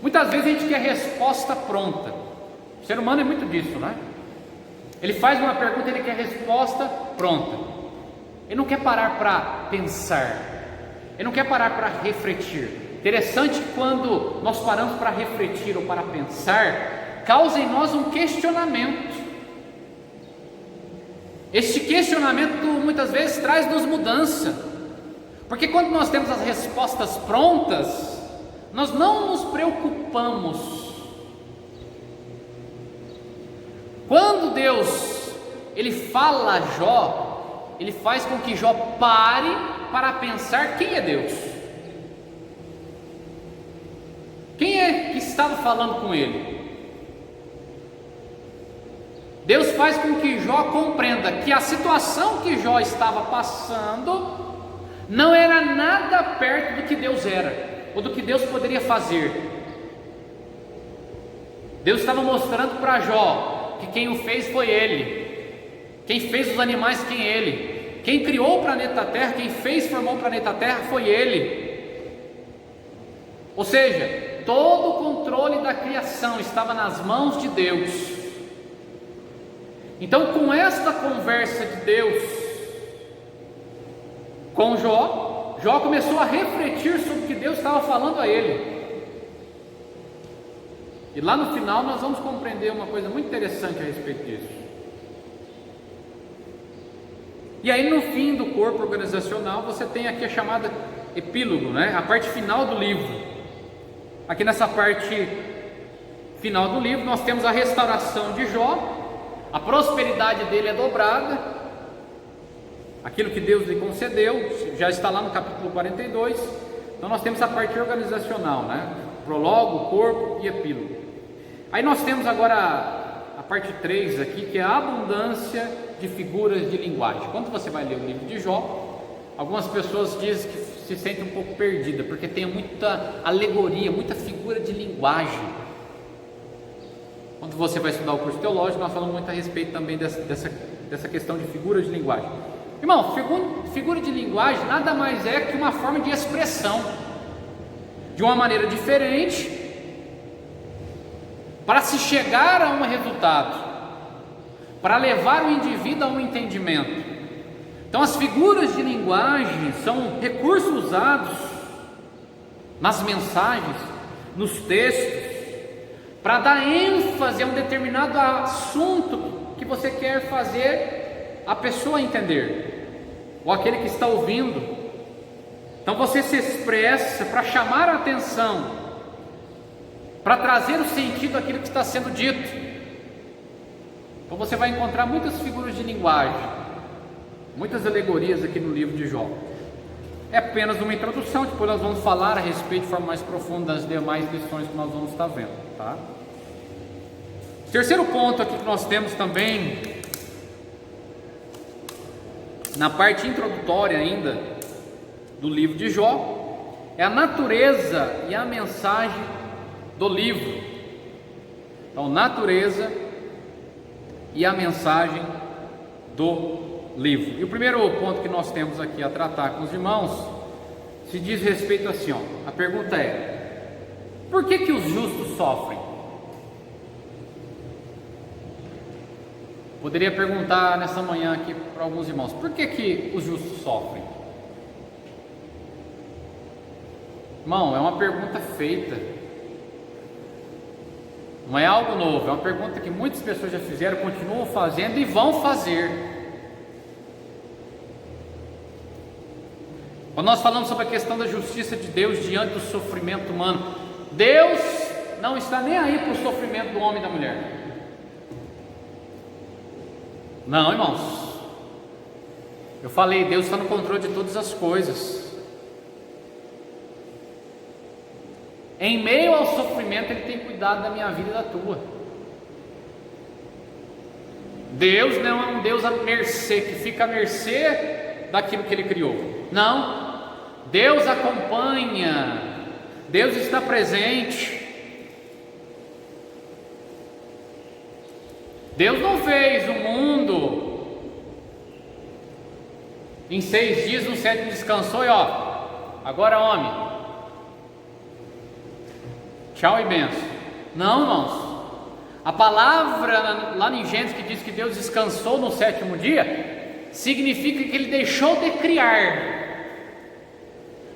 Muitas vezes a gente quer resposta pronta, o ser humano é muito disso, né? Ele faz uma pergunta, ele quer resposta pronta, ele não quer parar para pensar, ele não quer parar para refletir. Interessante que quando nós paramos para refletir ou para pensar, causa em nós um questionamento. Este questionamento muitas vezes traz-nos mudança, porque quando nós temos as respostas prontas, nós não nos preocupamos. Quando Deus, ele fala a Jó, ele faz com que Jó pare para pensar quem é Deus. Quem é que estava falando com ele? Deus faz com que Jó compreenda que a situação que Jó estava passando não era nada perto do que Deus era, ou do que Deus poderia fazer. Deus estava mostrando para Jó que quem o fez foi Ele, quem fez os animais quem Ele, quem criou o planeta Terra, quem formou o planeta Terra foi Ele. Ou seja, todo o controle da criação estava nas mãos de Deus. Então, com esta conversa de Deus com Jó, Jó começou a refletir sobre o que Deus estava falando a ele. E lá no final nós vamos compreender uma coisa muito interessante a respeito disso. E aí no fim do corpo organizacional você tem aqui a chamada epílogo, né? A parte final do livro. Aqui nessa parte final do livro nós temos a restauração de Jó, a prosperidade dele é dobrada, aquilo que Deus lhe concedeu, já está lá no capítulo 42. Então nós temos a parte organizacional, né? Prólogo, corpo e epílogo. Aí nós temos agora a parte 3 aqui, que é a abundância de figuras de linguagem. Quando você vai ler o livro de Jó, algumas pessoas dizem que se sentem um pouco perdidas, porque tem muita alegoria, muita figura de linguagem. Quando você vai estudar o curso teológico, nós falamos muito a respeito também dessa questão de figuras de linguagem. Irmão, figura de linguagem nada mais é que uma forma de expressão, de uma maneira diferente, para se chegar a um resultado, para levar o indivíduo a um entendimento. Então as figuras de linguagem são recursos usados nas mensagens, nos textos, para dar ênfase a um determinado assunto que você quer fazer a pessoa entender, ou aquele que está ouvindo. Então você se expressa para chamar a atenção, para trazer o sentido daquilo que está sendo dito. Então você vai encontrar muitas figuras de linguagem, muitas alegorias aqui no livro de Jó. É apenas uma introdução, depois nós vamos falar a respeito de forma mais profunda das demais lições que nós vamos estar vendo, tá? Terceiro ponto aqui que nós temos também, na parte introdutória ainda do livro de Jó, é a natureza e a mensagem do livro. Então, natureza e a mensagem do livro. E o primeiro ponto que nós temos aqui a tratar com os irmãos se diz respeito assim, ó. A pergunta é: por que os justos sofrem? Poderia perguntar nessa manhã aqui para alguns irmãos: por que os justos sofrem? Irmão, é uma pergunta feita, não é algo novo, é uma pergunta que muitas pessoas já fizeram, continuam fazendo e vão fazer. Quando nós falamos sobre a questão da justiça de Deus diante do sofrimento humano, Deus não está nem aí para o sofrimento do homem e da mulher. Não, irmãos, eu falei, Deus está no controle de todas as coisas. Em meio ao sofrimento, Ele tem cuidado da minha vida e da tua. Deus não é um Deus à mercê, que fica à mercê daquilo que Ele criou. Não, Deus acompanha, Deus está presente. Deus não fez o mundo em 6 dias, no 7º descansou e agora homem, tchau e benção. Não, irmãos, a palavra lá em Gênesis que diz que Deus descansou no 7º dia, significa que Ele deixou de criar,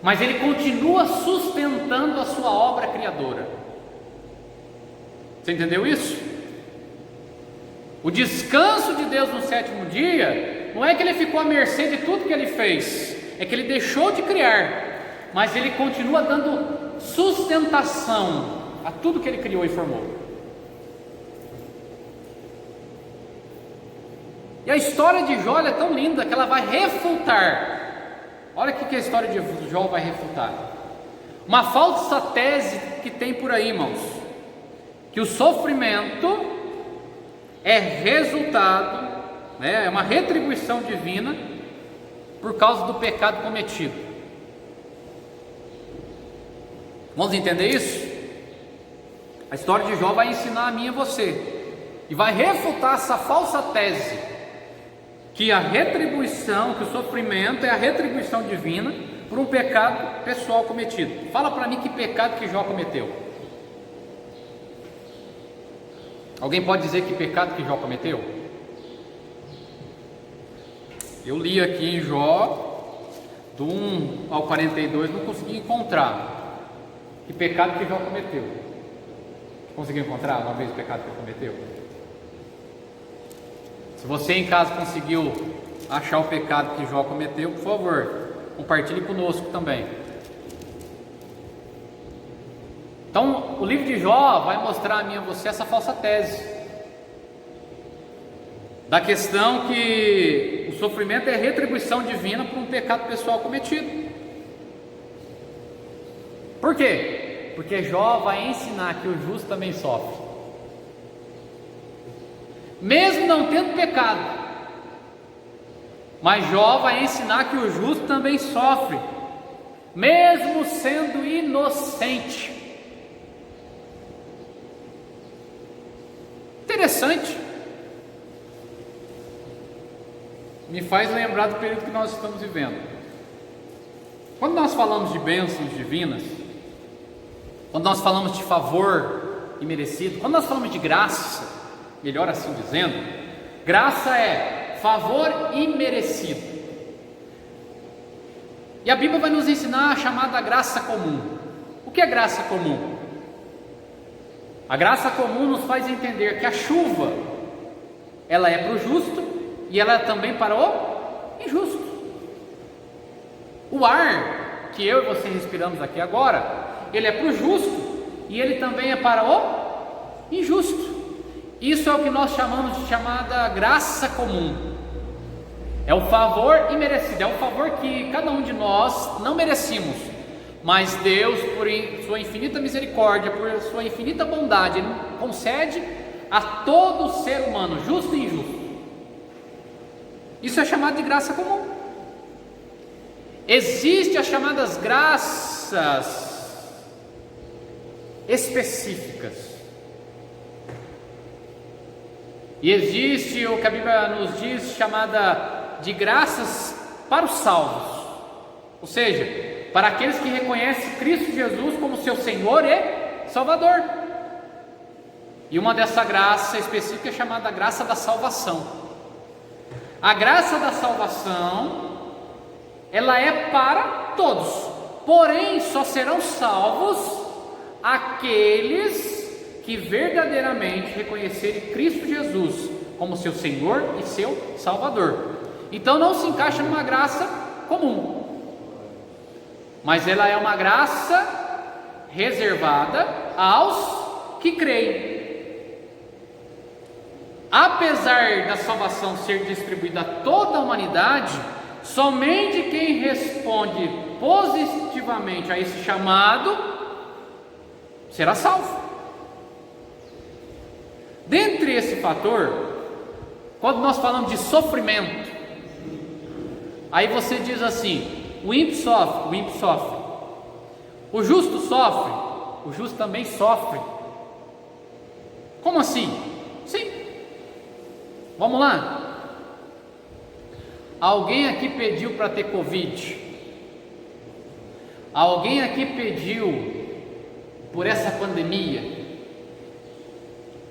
mas Ele continua sustentando a sua obra criadora. Você entendeu isso? O descanso de Deus no 7º dia, não é que Ele ficou à mercê de tudo que Ele fez, é que Ele deixou de criar, mas Ele continua dando sustentação a tudo que Ele criou e formou. E a história de Jó é tão linda que ela vai refutar. Olha o que a história de Jó vai refutar. Uma falsa tese que tem por aí, irmãos, que o sofrimento é resultado, é uma retribuição divina por causa do pecado cometido. Vamos entender isso? A história de Jó vai ensinar a mim e a você, e vai refutar essa falsa tese, que a retribuição, que o sofrimento é a retribuição divina por um pecado pessoal cometido. Fala para mim que pecado que Jó cometeu. Alguém pode dizer que pecado que Jó cometeu? Eu li aqui em Jó, do 1 ao 42, não consegui encontrar que pecado que Jó cometeu. Conseguiu encontrar uma vez o pecado que ele cometeu? Se você em casa conseguiu achar o pecado que Jó cometeu, por favor, compartilhe conosco também. Então, o livro de Jó vai mostrar a mim e a você essa falsa tese, da questão que o sofrimento é retribuição divina por um pecado pessoal cometido. Por quê? Porque Jó vai ensinar que o justo também sofre, mesmo não tendo pecado. Mas Jó vai ensinar que o justo também sofre, mesmo sendo inocente. Interessante. Me faz lembrar do período que nós estamos vivendo. Quando nós falamos de bênçãos divinas, quando nós falamos de favor imerecido, quando nós falamos de graça, melhor assim dizendo, graça é favor imerecido. E a Bíblia vai nos ensinar a chamada graça comum. O que é graça comum? A graça comum nos faz entender que a chuva, ela é para o justo e ela é também para o injusto. O ar que eu e você respiramos aqui agora, ele é para o justo e ele também é para o injusto. Isso é o que nós chamamos de chamada graça comum. É o favor imerecido, é o favor que cada um de nós não merecemos, mas Deus, por sua infinita misericórdia, por sua infinita bondade, Ele concede a todo ser humano, justo e injusto. Isso é chamado de graça comum. Existem as chamadas graças específicas. E existe o que a Bíblia nos diz chamada de graças para os salvos, ou seja, para aqueles que reconhecem Cristo Jesus como seu Senhor e Salvador. E uma dessa graça específica é chamada graça da salvação. A graça da salvação, ela é para todos, porém só serão salvos aqueles que verdadeiramente reconhecerem Cristo Jesus como seu Senhor e seu Salvador. Então não se encaixa numa graça comum, mas ela é uma graça reservada aos que creem. Apesar da salvação ser distribuída a toda a humanidade, somente quem responde positivamente a esse chamado será salvo. Dentre esse fator, quando nós falamos de sofrimento, aí você diz assim: o ímpio sofre, o justo sofre, o justo também sofre. Como assim? Sim. Vamos lá. Alguém aqui pediu para ter Covid? Alguém aqui pediu por essa pandemia?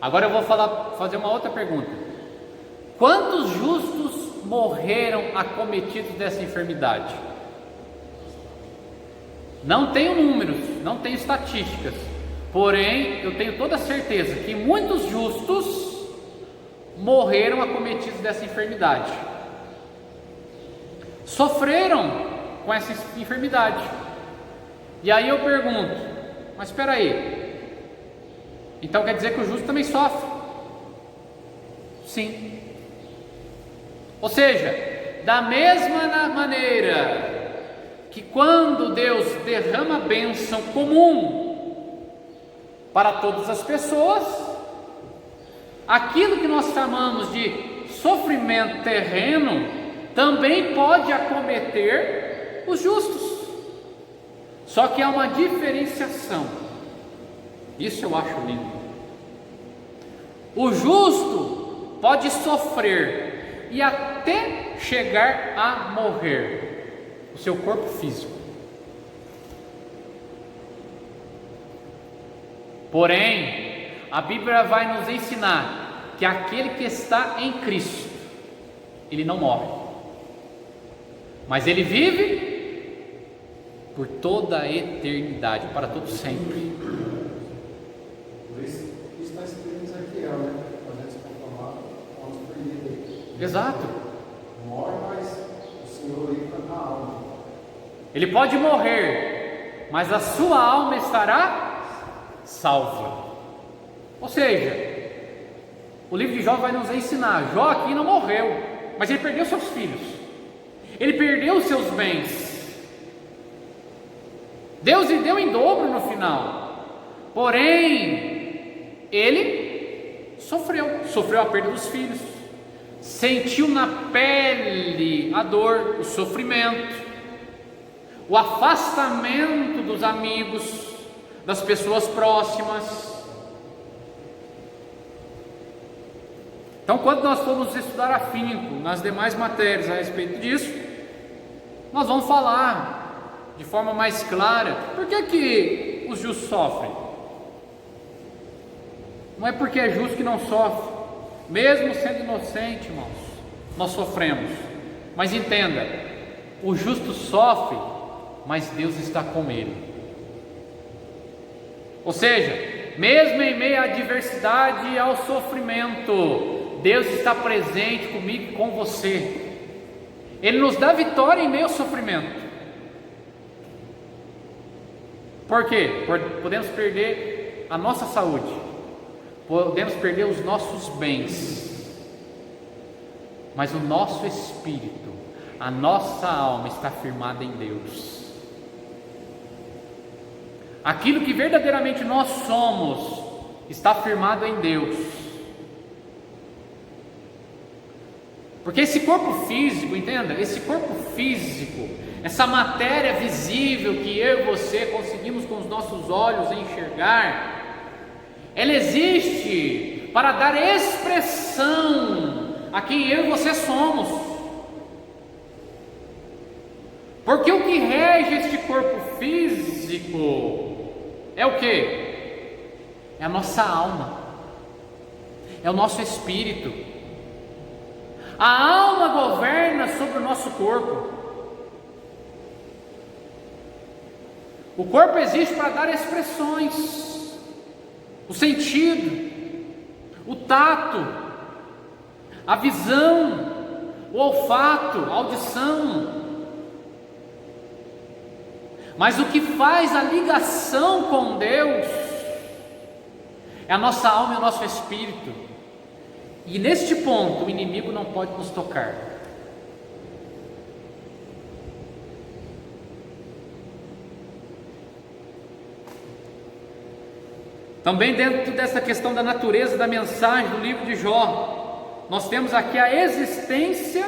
Agora eu vou fazer uma outra pergunta. Quantos justos morreram acometidos dessa enfermidade? Não tenho números, não tenho estatísticas, porém eu tenho toda a certeza que muitos justos morreram acometidos dessa enfermidade, sofreram com essa enfermidade. E aí eu pergunto: mas espera aí, então quer dizer que o justo também sofre? Sim. Ou seja, da mesma maneira que quando Deus derrama a bênção comum para todas as pessoas, aquilo que nós chamamos de sofrimento terreno também pode acometer os justos. Só que há uma diferenciação. Isso eu acho lindo. O justo pode sofrer e até chegar a morrer, o seu corpo físico. Porém, a Bíblia vai nos ensinar que aquele que está em Cristo, ele não morre, mas ele vive por toda a eternidade, para todo sempre. Isso está escrito em Ezequiel, né? Quando eles proclamaram a morte perdida. Exato. Morre, mas o Senhor livra a alma. Ele pode morrer, mas a sua alma estará salva. Ou seja, o livro de Jó vai nos ensinar: Jó aqui não morreu, mas ele perdeu seus filhos, ele perdeu os seus bens. Deus lhe deu em dobro no final, porém ele sofreu a perda dos filhos, sentiu na pele a dor, o sofrimento, o afastamento dos amigos, das pessoas próximas. Então, quando nós formos estudar afinco nas demais matérias a respeito disso, nós vamos falar de forma mais clara por que os justos sofrem. Não é porque é justo que não sofre, mesmo sendo inocente, irmãos, nós sofremos. Mas entenda, o justo sofre, mas Deus está com ele. Ou seja, mesmo em meio à adversidade e ao sofrimento, Deus está presente comigo e com você. Ele nos dá vitória em meio ao sofrimento. Por quê? Podemos perder a nossa saúde, podemos perder os nossos bens, mas o nosso espírito, a nossa alma está firmada em Deus. Aquilo que verdadeiramente nós somos está firmado em Deus. Porque esse corpo físico, entenda, esse corpo físico, essa matéria visível que eu e você conseguimos com os nossos olhos enxergar, ela existe para dar expressão a quem eu e você somos. Porque o que rege este corpo físico é o quê? É a nossa alma, é o nosso espírito. A alma governa sobre o nosso corpo. O corpo existe para dar expressões, o sentido, o tato, a visão, o olfato, a audição. Mas o que faz a ligação com Deus é a nossa alma e o nosso espírito. E neste ponto o inimigo não pode nos tocar. Também dentro dessa questão da natureza da mensagem do livro de Jó, nós temos aqui a existência,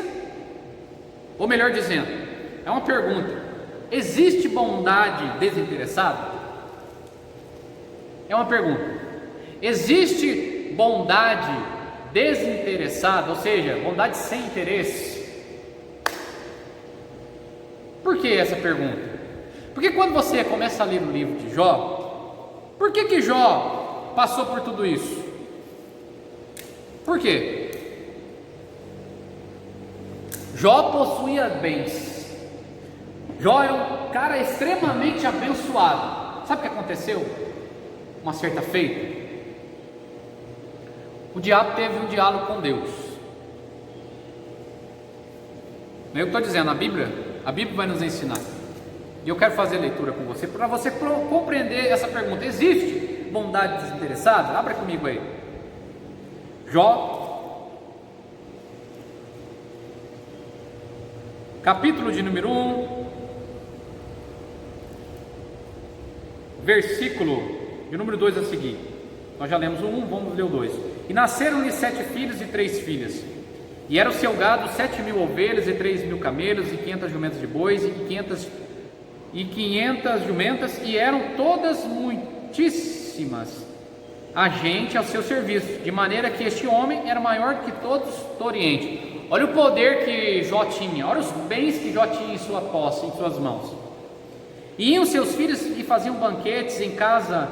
ou melhor dizendo, é uma pergunta: existe bondade desinteressada? É uma pergunta. Existe bondade desinteressada, ou seja, bondade sem interesse? Por que essa pergunta? Porque quando você começa a ler o livro de Jó, por que Jó passou por tudo isso? Por quê? Jó possuía bens. Jó era um cara extremamente abençoado. Sabe o que aconteceu? Uma certa feita, o diabo teve um diálogo com Deus. Eu estou dizendo, a Bíblia vai nos ensinar. E eu quero fazer leitura com você, para você compreender essa pergunta. Existe bondade desinteressada? Abra comigo aí. Jó, capítulo de número 1, versículo de número 2 a seguir. Nós já lemos o 1, vamos ler o 2. E nasceram-lhe 7 filhos e 3 filhas. E era o seu gado 7.000 ovelhas e 3.000 camelos e 500 jumentas de bois e 500 jumentas, e eram todas muitíssimas a gente ao seu serviço, de maneira que este homem era maior que todos do Oriente. Olha o poder que Jó tinha, olha os bens que Jó tinha em sua posse, em suas mãos. E iam seus filhos e faziam banquetes em casa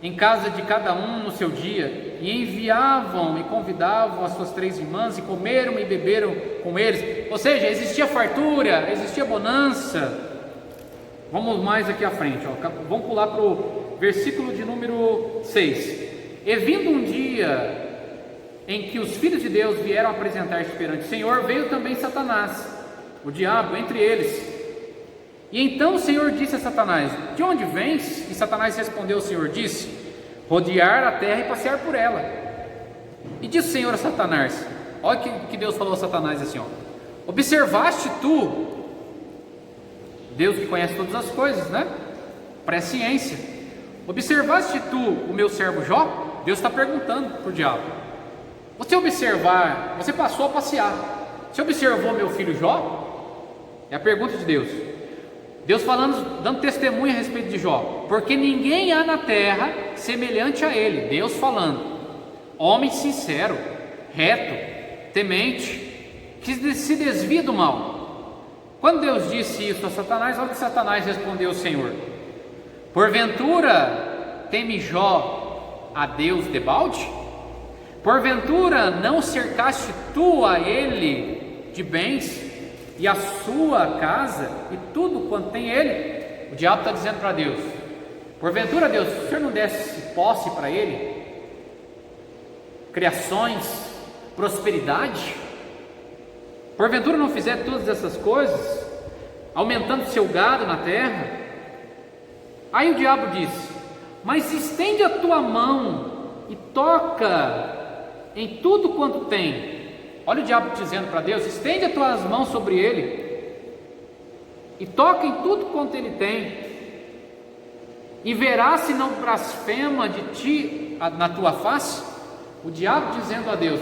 de cada um no seu dia, e enviavam e convidavam as suas 3 irmãs, e comeram e beberam com eles. Ou seja, existia fartura, existia bonança. Vamos mais aqui à frente, vamos pular para o versículo de número 6. E vindo um dia em que os filhos de Deus vieram apresentar-se perante o Senhor, veio também Satanás, o diabo, entre eles. E então o Senhor disse a Satanás: de onde vens? E Satanás respondeu: o Senhor disse: rodear a terra e passear por ela. E disse o Senhor a Satanás: olha que Deus falou a Satanás assim, observaste tu, Deus que conhece todas as coisas, né? Presciência. Observaste tu o meu servo Jó? Deus está perguntando para o diabo. Você passou a passear. Você observou meu filho Jó? É a pergunta de Deus. Deus falando, dando testemunho a respeito de Jó. Porque ninguém há na terra semelhante a ele. Deus falando. Homem sincero, reto, temente, que se desvia do mal. Quando Deus disse isso a Satanás, olha o que Satanás respondeu ao Senhor: porventura teme Jó a Deus debalde? Porventura não cercaste tu a ele de bens, e a sua casa, e tudo quanto tem ele? O diabo está dizendo para Deus: porventura, Deus, se o Senhor não desse posse para ele, criações, prosperidade, porventura não fizer todas essas coisas, aumentando seu gado na terra? Aí o diabo disse: mas estende a tua mão e toca em tudo quanto tem. Olha o diabo dizendo para Deus: estende as tuas mãos sobre ele e toca em tudo quanto ele tem, e verás se não blasfema de ti na tua face. O diabo dizendo a Deus: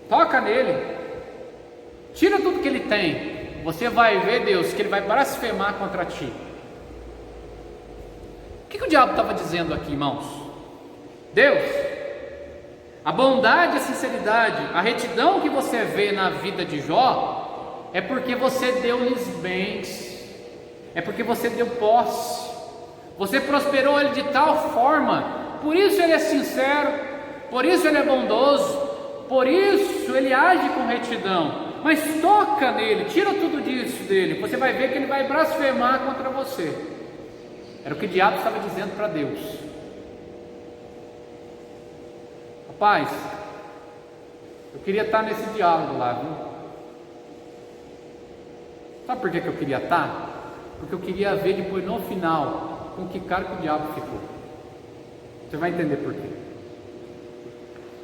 toca nele, tira tudo que ele tem, você vai ver, Deus, que ele vai blasfemar contra ti. O que o diabo estava dizendo aqui, irmãos? Deus, A bondade, a sinceridade, a retidão que você vê na vida de Jó é porque você deu-lhes bens, é porque você deu posse, você prosperou ele de tal forma, por isso ele é sincero, por isso ele é bondoso, por isso ele age com retidão. Mas toca nele, tira tudo disso dele, você vai ver que ele vai blasfemar contra você. Era o que o diabo estava dizendo para Deus. Rapaz, eu queria estar nesse diálogo lá, viu? Sabe por que eu queria estar? Porque eu queria ver depois no final com que cara que o diabo ficou. Você vai entender por quê.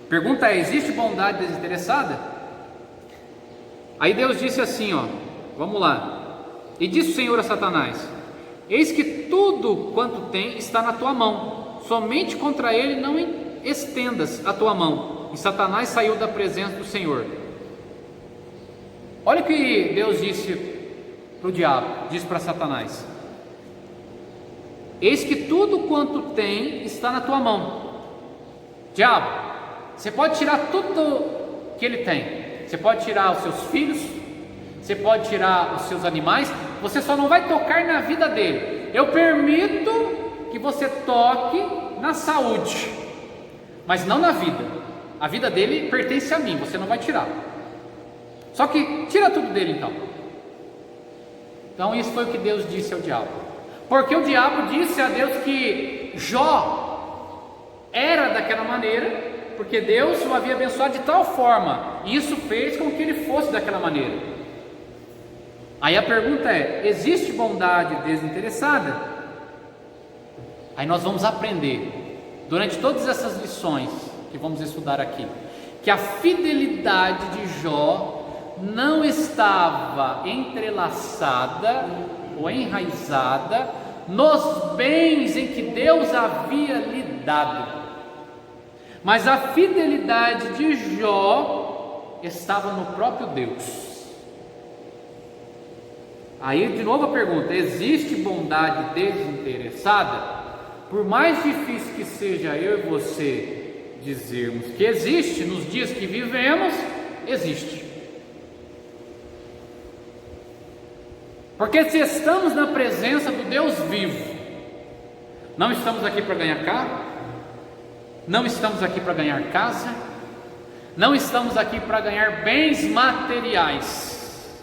Pergunta é: existe bondade desinteressada? Aí Deus disse assim, ó, vamos lá. E disse o Senhor a Satanás: eis que tudo quanto tem está na tua mão, somente contra ele não estendas a tua mão. E Satanás saiu da presença do Senhor. Olha o que Deus disse para o diabo, disse para Satanás: eis que tudo quanto tem está na tua mão. Diabo, você pode tirar tudo que ele tem, você pode tirar os seus filhos, você pode tirar os seus animais, você só não vai tocar na vida dele. Eu permito que você toque na saúde, mas não na vida. A vida dele pertence a mim, você não vai tirar. Só que tira tudo dele então. Então isso foi o que Deus disse ao diabo. Porque o diabo disse a Deus que Jó era daquela maneira, porque Deus o havia abençoado de tal forma, e isso fez com que ele fosse daquela maneira. Aí a pergunta é: existe bondade desinteressada? Aí nós vamos aprender, durante todas essas lições que vamos estudar aqui, que a fidelidade de Jó não estava entrelaçada ou enraizada nos bens em que Deus havia lhe dado, mas a fidelidade de Jó estava no próprio Deus. Aí de novo a pergunta: existe bondade desinteressada? Por mais difícil que seja eu e você dizermos que existe nos dias que vivemos, existe. Porque se estamos na presença do Deus vivo, não estamos aqui para ganhar carro, não estamos aqui para ganhar casa, não estamos aqui para ganhar bens materiais,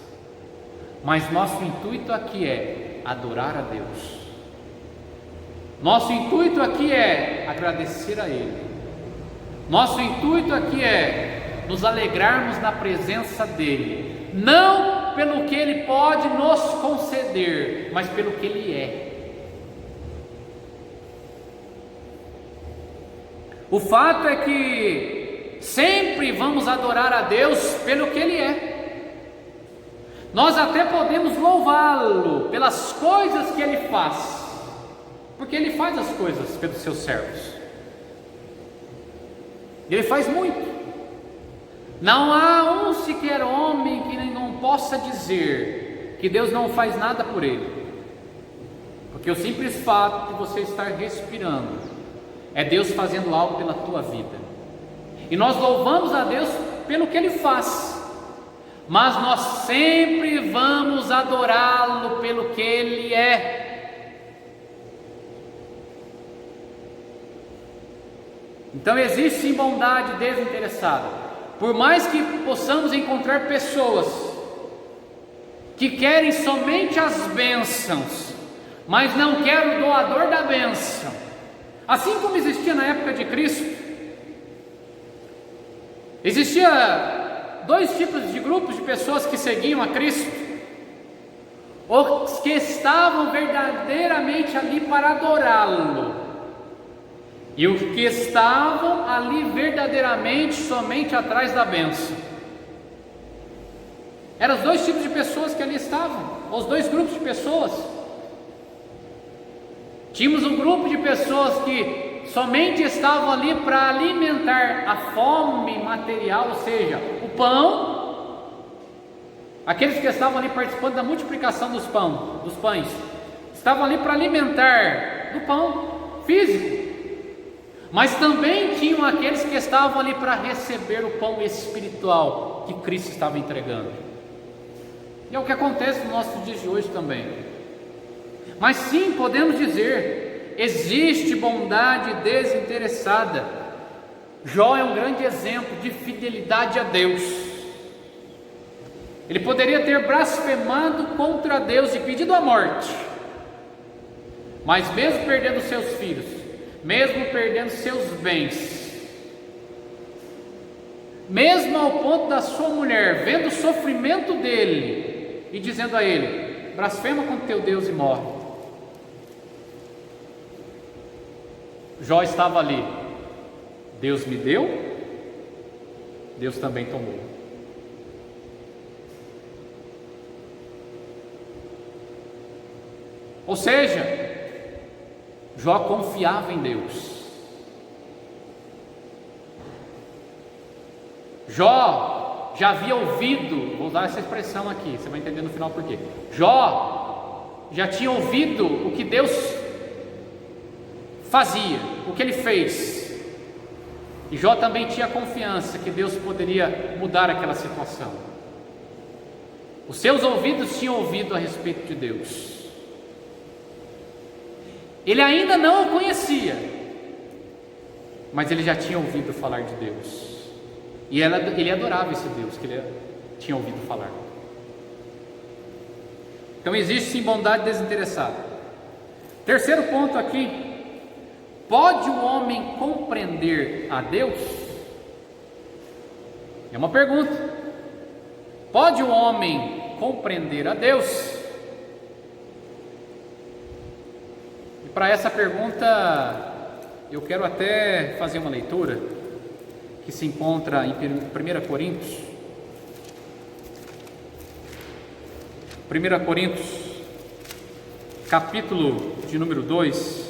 mas nosso intuito aqui é adorar a Deus. Nosso intuito aqui é agradecer a Ele. Nosso intuito aqui é nos alegrarmos na presença dEle, não pelo que Ele pode nos conceder, mas pelo que Ele é. O fato é que sempre vamos adorar a Deus pelo que Ele é. Nós até podemos louvá-lo pelas coisas que Ele faz, porque Ele faz as coisas pelos seus servos. Ele faz muito. Não há um sequer homem que não possa dizer que Deus não faz nada por ele, porque o simples fato de você estar respirando é Deus fazendo algo pela tua vida. E nós louvamos a Deus pelo que Ele faz, mas nós sempre vamos adorá-lo pelo que Ele é. Então existe sim bondade desinteressada. Por mais que possamos encontrar pessoas que querem somente as bênçãos, mas não querem o doador da bênção, assim como existia na época de Cristo, existia dois tipos de grupos de pessoas que seguiam a Cristo: os que estavam verdadeiramente ali para adorá-lo, e os que estavam ali verdadeiramente somente atrás da bênção. Eram os dois tipos de pessoas que ali estavam, os dois grupos de pessoas. Tínhamos um grupo de pessoas que somente estavam ali para alimentar a fome material, ou seja, o pão. Aqueles que estavam ali participando da multiplicação dos pães, estavam ali para alimentar do pão físico. mas também tinham aqueles que estavam ali para receber o pão espiritual que Cristo estava entregando. E é o que acontece nos nossos dias de hoje também. Mas sim, podemos dizer, existe bondade desinteressada. Jó é um grande exemplo de fidelidade a Deus. Ele poderia ter blasfemado contra Deus e pedido a morte, mas mesmo perdendo seus filhos, mesmo perdendo seus bens, mesmo ao ponto da sua mulher vendo o sofrimento dele e dizendo a ele: blasfema contra teu Deus e morre, Jó estava ali. Deus me deu, Deus também tomou. Ou seja, Jó confiava em Deus. Jó já havia ouvido, vou usar essa expressão aqui, você vai entender no final por quê. Jó já tinha ouvido o que Deus fazia, o que ele fez. E Jó também tinha confiança que Deus poderia mudar aquela situação. Os seus ouvidos tinham ouvido a respeito de Deus. Ele ainda não o conhecia, mas ele já tinha ouvido falar de Deus. E ele adorava esse Deus que ele tinha ouvido falar. Então existe sim bondade desinteressada. Terceiro ponto aqui: pode o homem compreender a Deus? É uma pergunta. Pode o homem compreender a Deus? E para essa pergunta, eu quero até fazer uma leitura que se encontra em 1 Coríntios. 1 Coríntios, capítulo de número 2.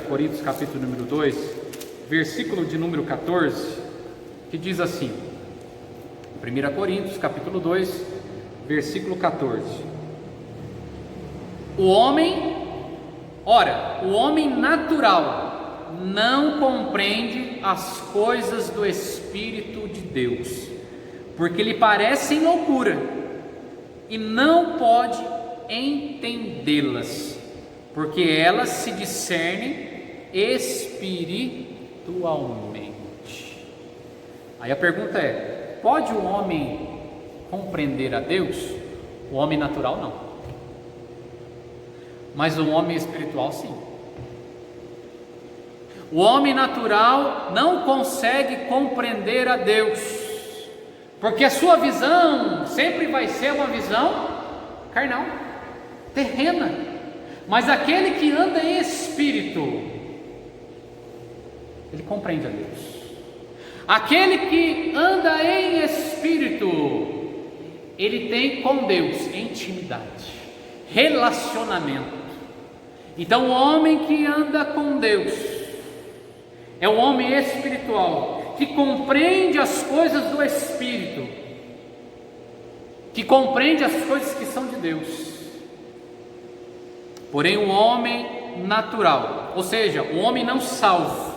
Coríntios, capítulo número 2, versículo de número 14, que diz assim, 1 Coríntios, capítulo 2, versículo 14: o homem natural não compreende as coisas do Espírito de Deus, porque lhe parecem loucura, e não pode entendê-las, porque elas se discernem espiritualmente. Aí a pergunta é: pode o homem compreender a Deus? O homem natural não, mas o homem espiritual sim. O homem natural não consegue compreender a Deus, porque a sua visão sempre vai ser uma visão carnal, terrena. Mas aquele que anda em espírito, ele compreende a Deus. Aquele que anda em espírito, ele tem com Deus intimidade, relacionamento. Então o homem que anda com Deus é o homem espiritual, que compreende as coisas do Espírito, que compreende as coisas que são de Deus. Porém o homem natural, ou seja, o homem não salvo,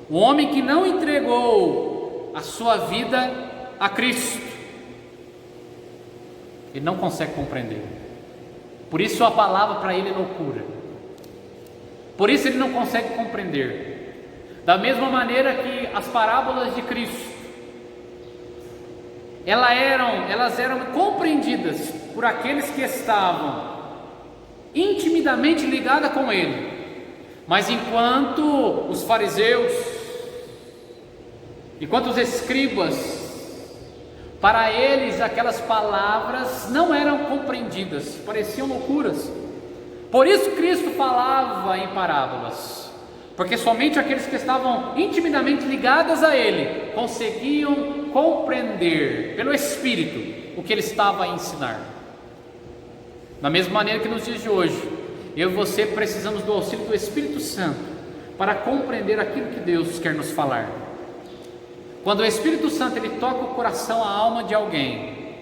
o homem que não entregou a sua vida a Cristo, ele não consegue compreender. Por isso a palavra para ele é loucura. Por isso ele não consegue compreender. Da mesma maneira que as parábolas de Cristo, elas eram compreendidas por aqueles que estavam intimidamente ligados com ele. Mas enquanto os fariseus, enquanto os escribas, para eles aquelas palavras não eram compreendidas, pareciam loucuras. Por isso Cristo falava em parábolas, porque somente aqueles que estavam intimidamente ligados a Ele conseguiam compreender pelo Espírito o que Ele estava a ensinar. Da mesma maneira que nos dias de hoje, eu e você precisamos do auxílio do Espírito Santo para compreender aquilo que Deus quer nos falar. Quando o Espírito Santo ele toca o coração, a alma de alguém,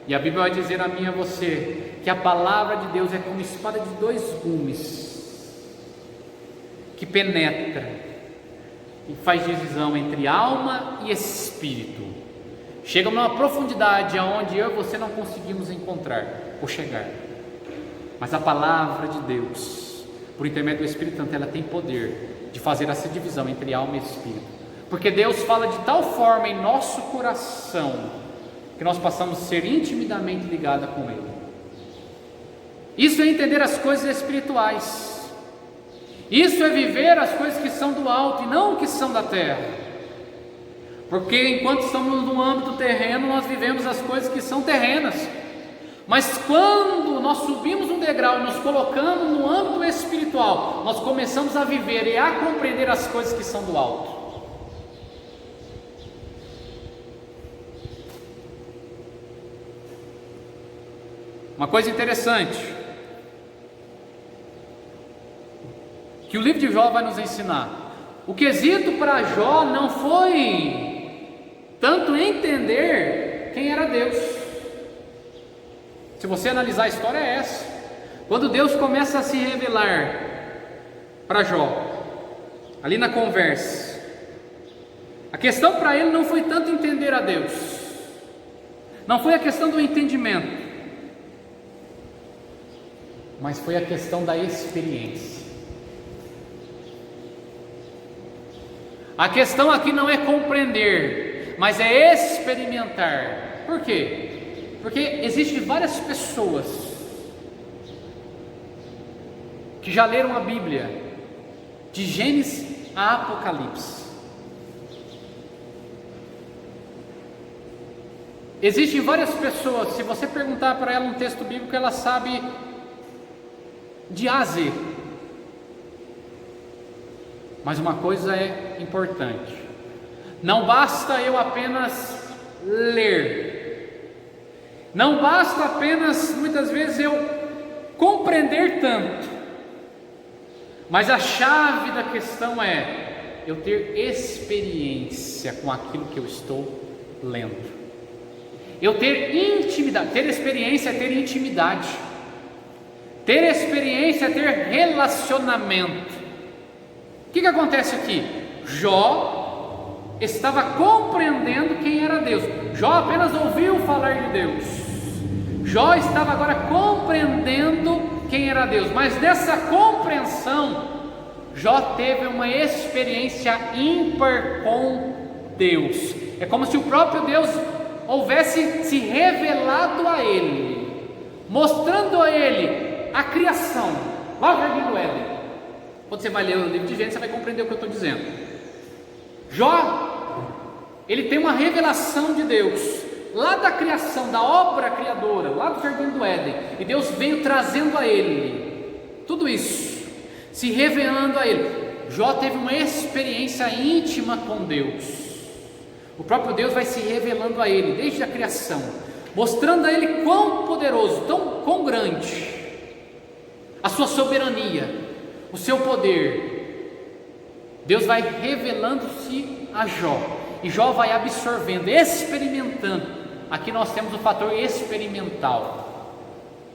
E a Bíblia vai dizer a mim e a você que a palavra de Deus é como espada de 2 gumes, que penetra e faz divisão entre alma e espírito. Chega numa profundidade aonde eu e você não conseguimos encontrar ou chegar. Mas a palavra de Deus, por intermédio do Espírito Santo, ela tem poder de fazer essa divisão entre alma e espírito. Porque Deus fala de tal forma em nosso coração que nós passamos a ser intimamente ligados com Ele. Isso é entender as coisas espirituais. Isso é viver as coisas que são do alto e não que são da terra. Porque enquanto estamos no âmbito terreno, nós vivemos as coisas que são terrenas. Mas quando nós subimos um degrau e nos colocamos no âmbito espiritual, nós começamos a viver e a compreender as coisas que são do alto. Uma coisa interessante que o livro de Jó vai nos ensinar: o quesito para Jó não foi tanto entender quem era Deus. Se você analisar a história, é essa. Quando Deus começa a se revelar para Jó, ali na conversa, a questão para ele não foi tanto entender a Deus, não foi a questão do entendimento, mas foi a questão da experiência. A questão aqui não é compreender, mas é experimentar. Por quê? Porque existem várias pessoas que já leram a Bíblia, de Gênesis a Apocalipse. Existem várias pessoas, se você perguntar para ela um texto bíblico, ela sabe de A a Z. Mas uma coisa é importante: não basta eu apenas ler, não basta apenas muitas vezes eu compreender tanto, mas a chave da questão é eu ter experiência com aquilo que eu estou lendo, eu ter intimidade. Ter experiência é ter intimidade, ter experiência é ter relacionamento. O que acontece aqui? Jó estava compreendendo quem era Deus. Jó apenas ouviu falar de Deus. Jó estava agora compreendendo quem era Deus. Mas dessa compreensão, Jó teve uma experiência ímpar com Deus. É como se o próprio Deus houvesse se revelado a ele, mostrando a ele a criação, lá no Jardim do Éden. Quando você vai ler o livro de Gênesis, você vai compreender o que eu estou dizendo. Jó, ele tem uma revelação de Deus, lá da criação, da obra criadora, lá do Jardim do Éden, e Deus veio trazendo a ele tudo isso, se revelando a ele. Jó teve uma experiência íntima com Deus. O próprio Deus vai se revelando a ele, desde a criação, mostrando a ele quão poderoso, quão grande, a sua soberania, o seu poder. Deus vai revelando-se a Jó, e Jó vai absorvendo, experimentando. Aqui nós temos o fator experimental.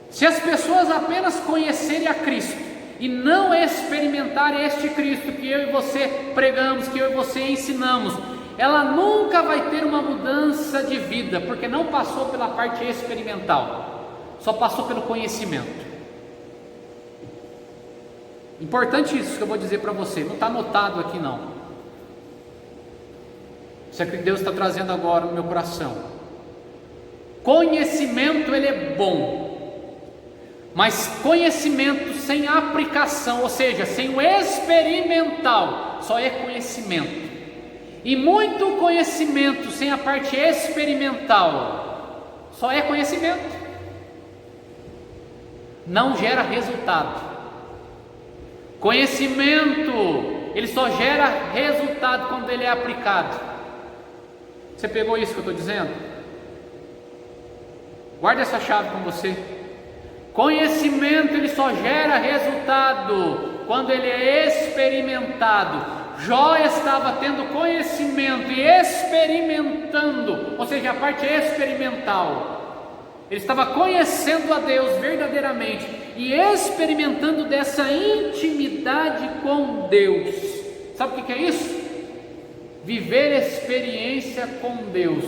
Se as pessoas apenas conhecerem a Cristo e não experimentarem este Cristo que eu e você pregamos, que eu e você ensinamos, ela nunca vai ter uma mudança de vida, porque não passou pela parte experimental, só passou pelo conhecimento. Importante isso que eu vou dizer para você, não está anotado aqui não. Isso é que Deus está trazendo agora no meu coração. Conhecimento, ele é bom, mas conhecimento sem aplicação, ou seja, sem o experimental, só é conhecimento. E muito conhecimento sem a parte experimental, só é conhecimento, não gera resultado. Conhecimento, ele só gera resultado quando ele é aplicado. Você pegou isso que eu estou dizendo? Guarde essa chave com você. Conhecimento, ele só gera resultado quando ele é experimentado. Jó estava tendo conhecimento e experimentando, ou seja, a parte experimental. Ele estava conhecendo a Deus verdadeiramente e experimentando dessa intimidade com Deus. Sabe o que é isso? Viver experiência com Deus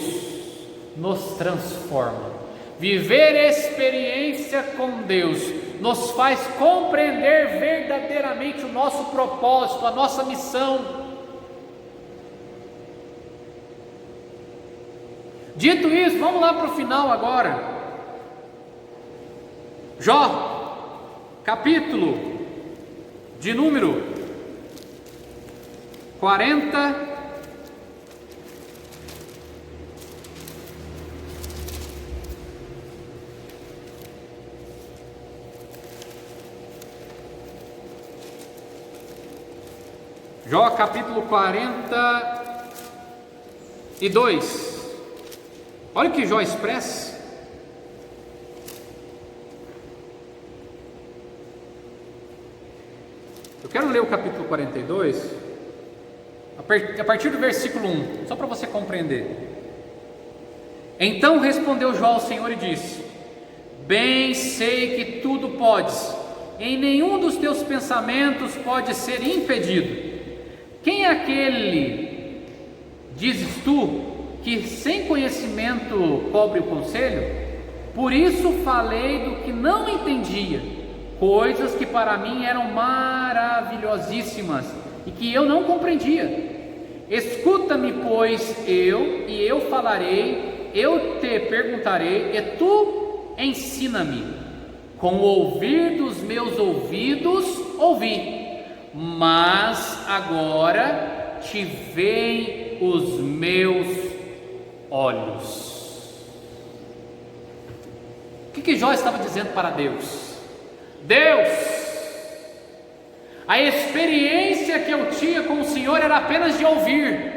nos transforma. Viver experiência com Deus nos faz compreender verdadeiramente o nosso propósito, a nossa missão. Dito isso, vamos lá para o final agora. Jó, capítulo de número 40. Jó capítulo 42. Olha o que Jó expressa. Eu quero ler o capítulo 42, a partir do versículo 1, só para você compreender. Então respondeu Jó ao Senhor e disse: bem sei que tudo podes, em nenhum dos teus pensamentos pode ser impedido. Quem é aquele, dizes tu, que sem conhecimento cobre o conselho? Por isso falei do que não entendia, coisas que para mim eram maravilhosíssimas e que eu não compreendia. Escuta-me, pois, eu falarei, eu te perguntarei, e tu ensina-me. Com o ouvir dos meus ouvidos ouvi, mas agora te veem os meus olhos. O que Jó estava dizendo para Deus? Deus, a experiência que eu tinha com o Senhor era apenas de ouvir,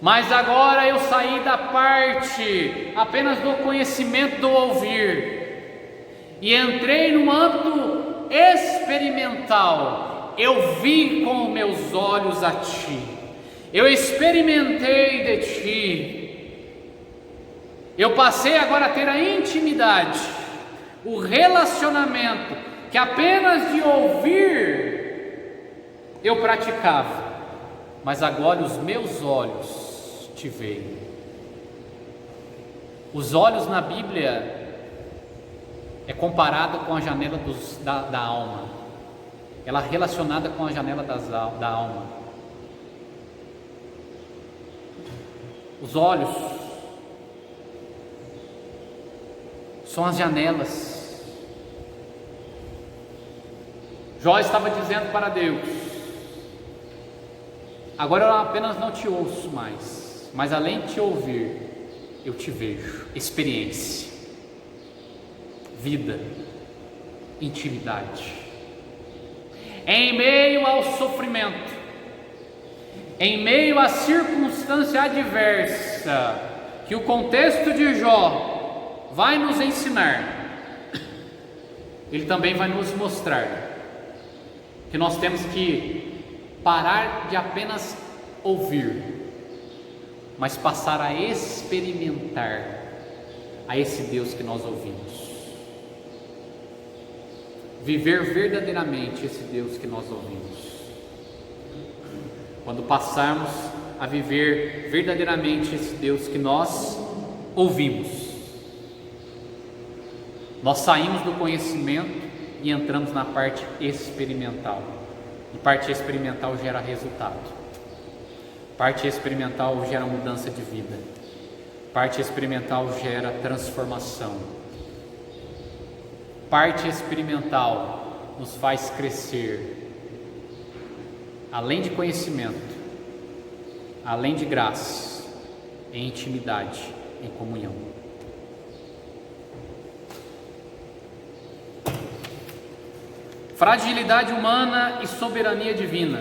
mas agora eu saí da parte apenas do conhecimento do ouvir e entrei no âmbito experimental. Eu vi com meus olhos a Ti, eu experimentei de Ti, eu passei agora a ter a intimidade, o relacionamento que apenas de ouvir eu praticava, mas agora os meus olhos Te veem. Os olhos na Bíblia é comparado com a janela da alma, ela é relacionada com a janela da alma. Os olhos são as janelas. Jó estava dizendo para Deus: agora eu apenas não te ouço mais, mas além de te ouvir, eu te vejo. Experiência, vida, intimidade. Em meio ao sofrimento, em meio à circunstância adversa que o contexto de Jó vai nos ensinar, ele também vai nos mostrar que nós temos que parar de apenas ouvir, mas passar a experimentar a esse Deus que nós ouvimos, viver verdadeiramente esse Deus que nós ouvimos. Quando passarmos a viver verdadeiramente esse Deus que nós ouvimos, nós saímos do conhecimento e entramos na parte experimental. E parte experimental gera resultado. Parte experimental gera mudança de vida. Parte experimental gera transformação. Parte experimental nos faz crescer, além de conhecimento, além de graça, em intimidade, em comunhão. Fragilidade humana e soberania divina.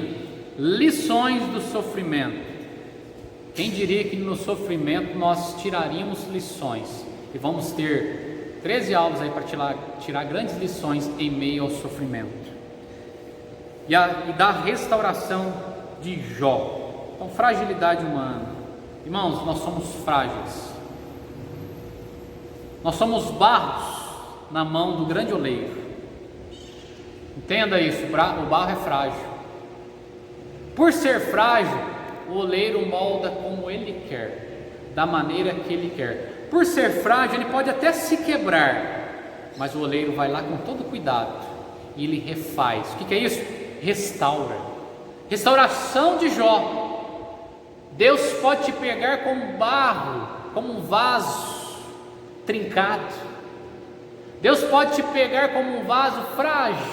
Lições do sofrimento. Quem diria que no sofrimento nós tiraríamos lições? E vamos ter 13 aulas aí para tirar grandes lições em meio ao sofrimento. E da restauração de Jó. Então, fragilidade humana. Irmãos, nós somos frágeis. Nós somos barros na mão do grande oleiro. Entenda isso, o barro é frágil. Por ser frágil, o oleiro molda como ele quer, da maneira que ele quer. Por ser frágil, ele pode até se quebrar, mas o oleiro vai lá com todo cuidado e ele refaz. O que é isso? Restaura. Restauração de Jó. Deus pode te pegar como barro, como um vaso trincado. Deus pode te pegar como um vaso frágil,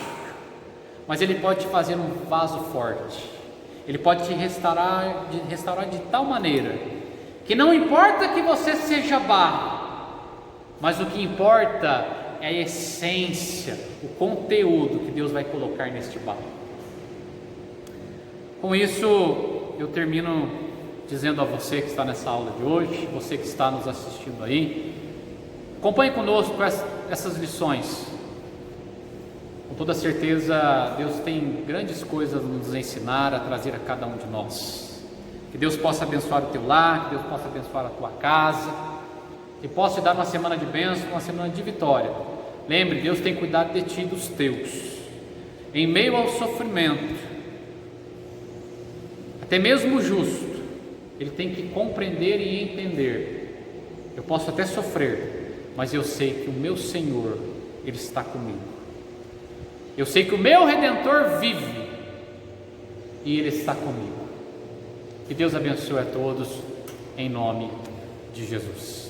mas Ele pode te fazer um vaso forte. Ele pode te restaurar de tal maneira que não importa que você seja barro, mas o que importa é a essência, o conteúdo que Deus vai colocar neste barro. Com isso, eu termino dizendo a você que está nessa aula de hoje, você que está nos assistindo aí, acompanhe conosco essas lições. Com toda certeza, Deus tem grandes coisas a nos ensinar, a trazer a cada um de nós. Que Deus possa abençoar o teu lar, que Deus possa abençoar a tua casa, que possa te dar uma semana de bênção, uma semana de vitória. Lembre, Deus tem cuidado de ti e dos teus. Em meio ao sofrimento, até mesmo o justo, ele tem que compreender e entender. Eu posso até sofrer, mas eu sei que o meu Senhor, Ele está comigo. Eu sei que o meu Redentor vive e Ele está comigo. Que Deus abençoe a todos, em nome de Jesus.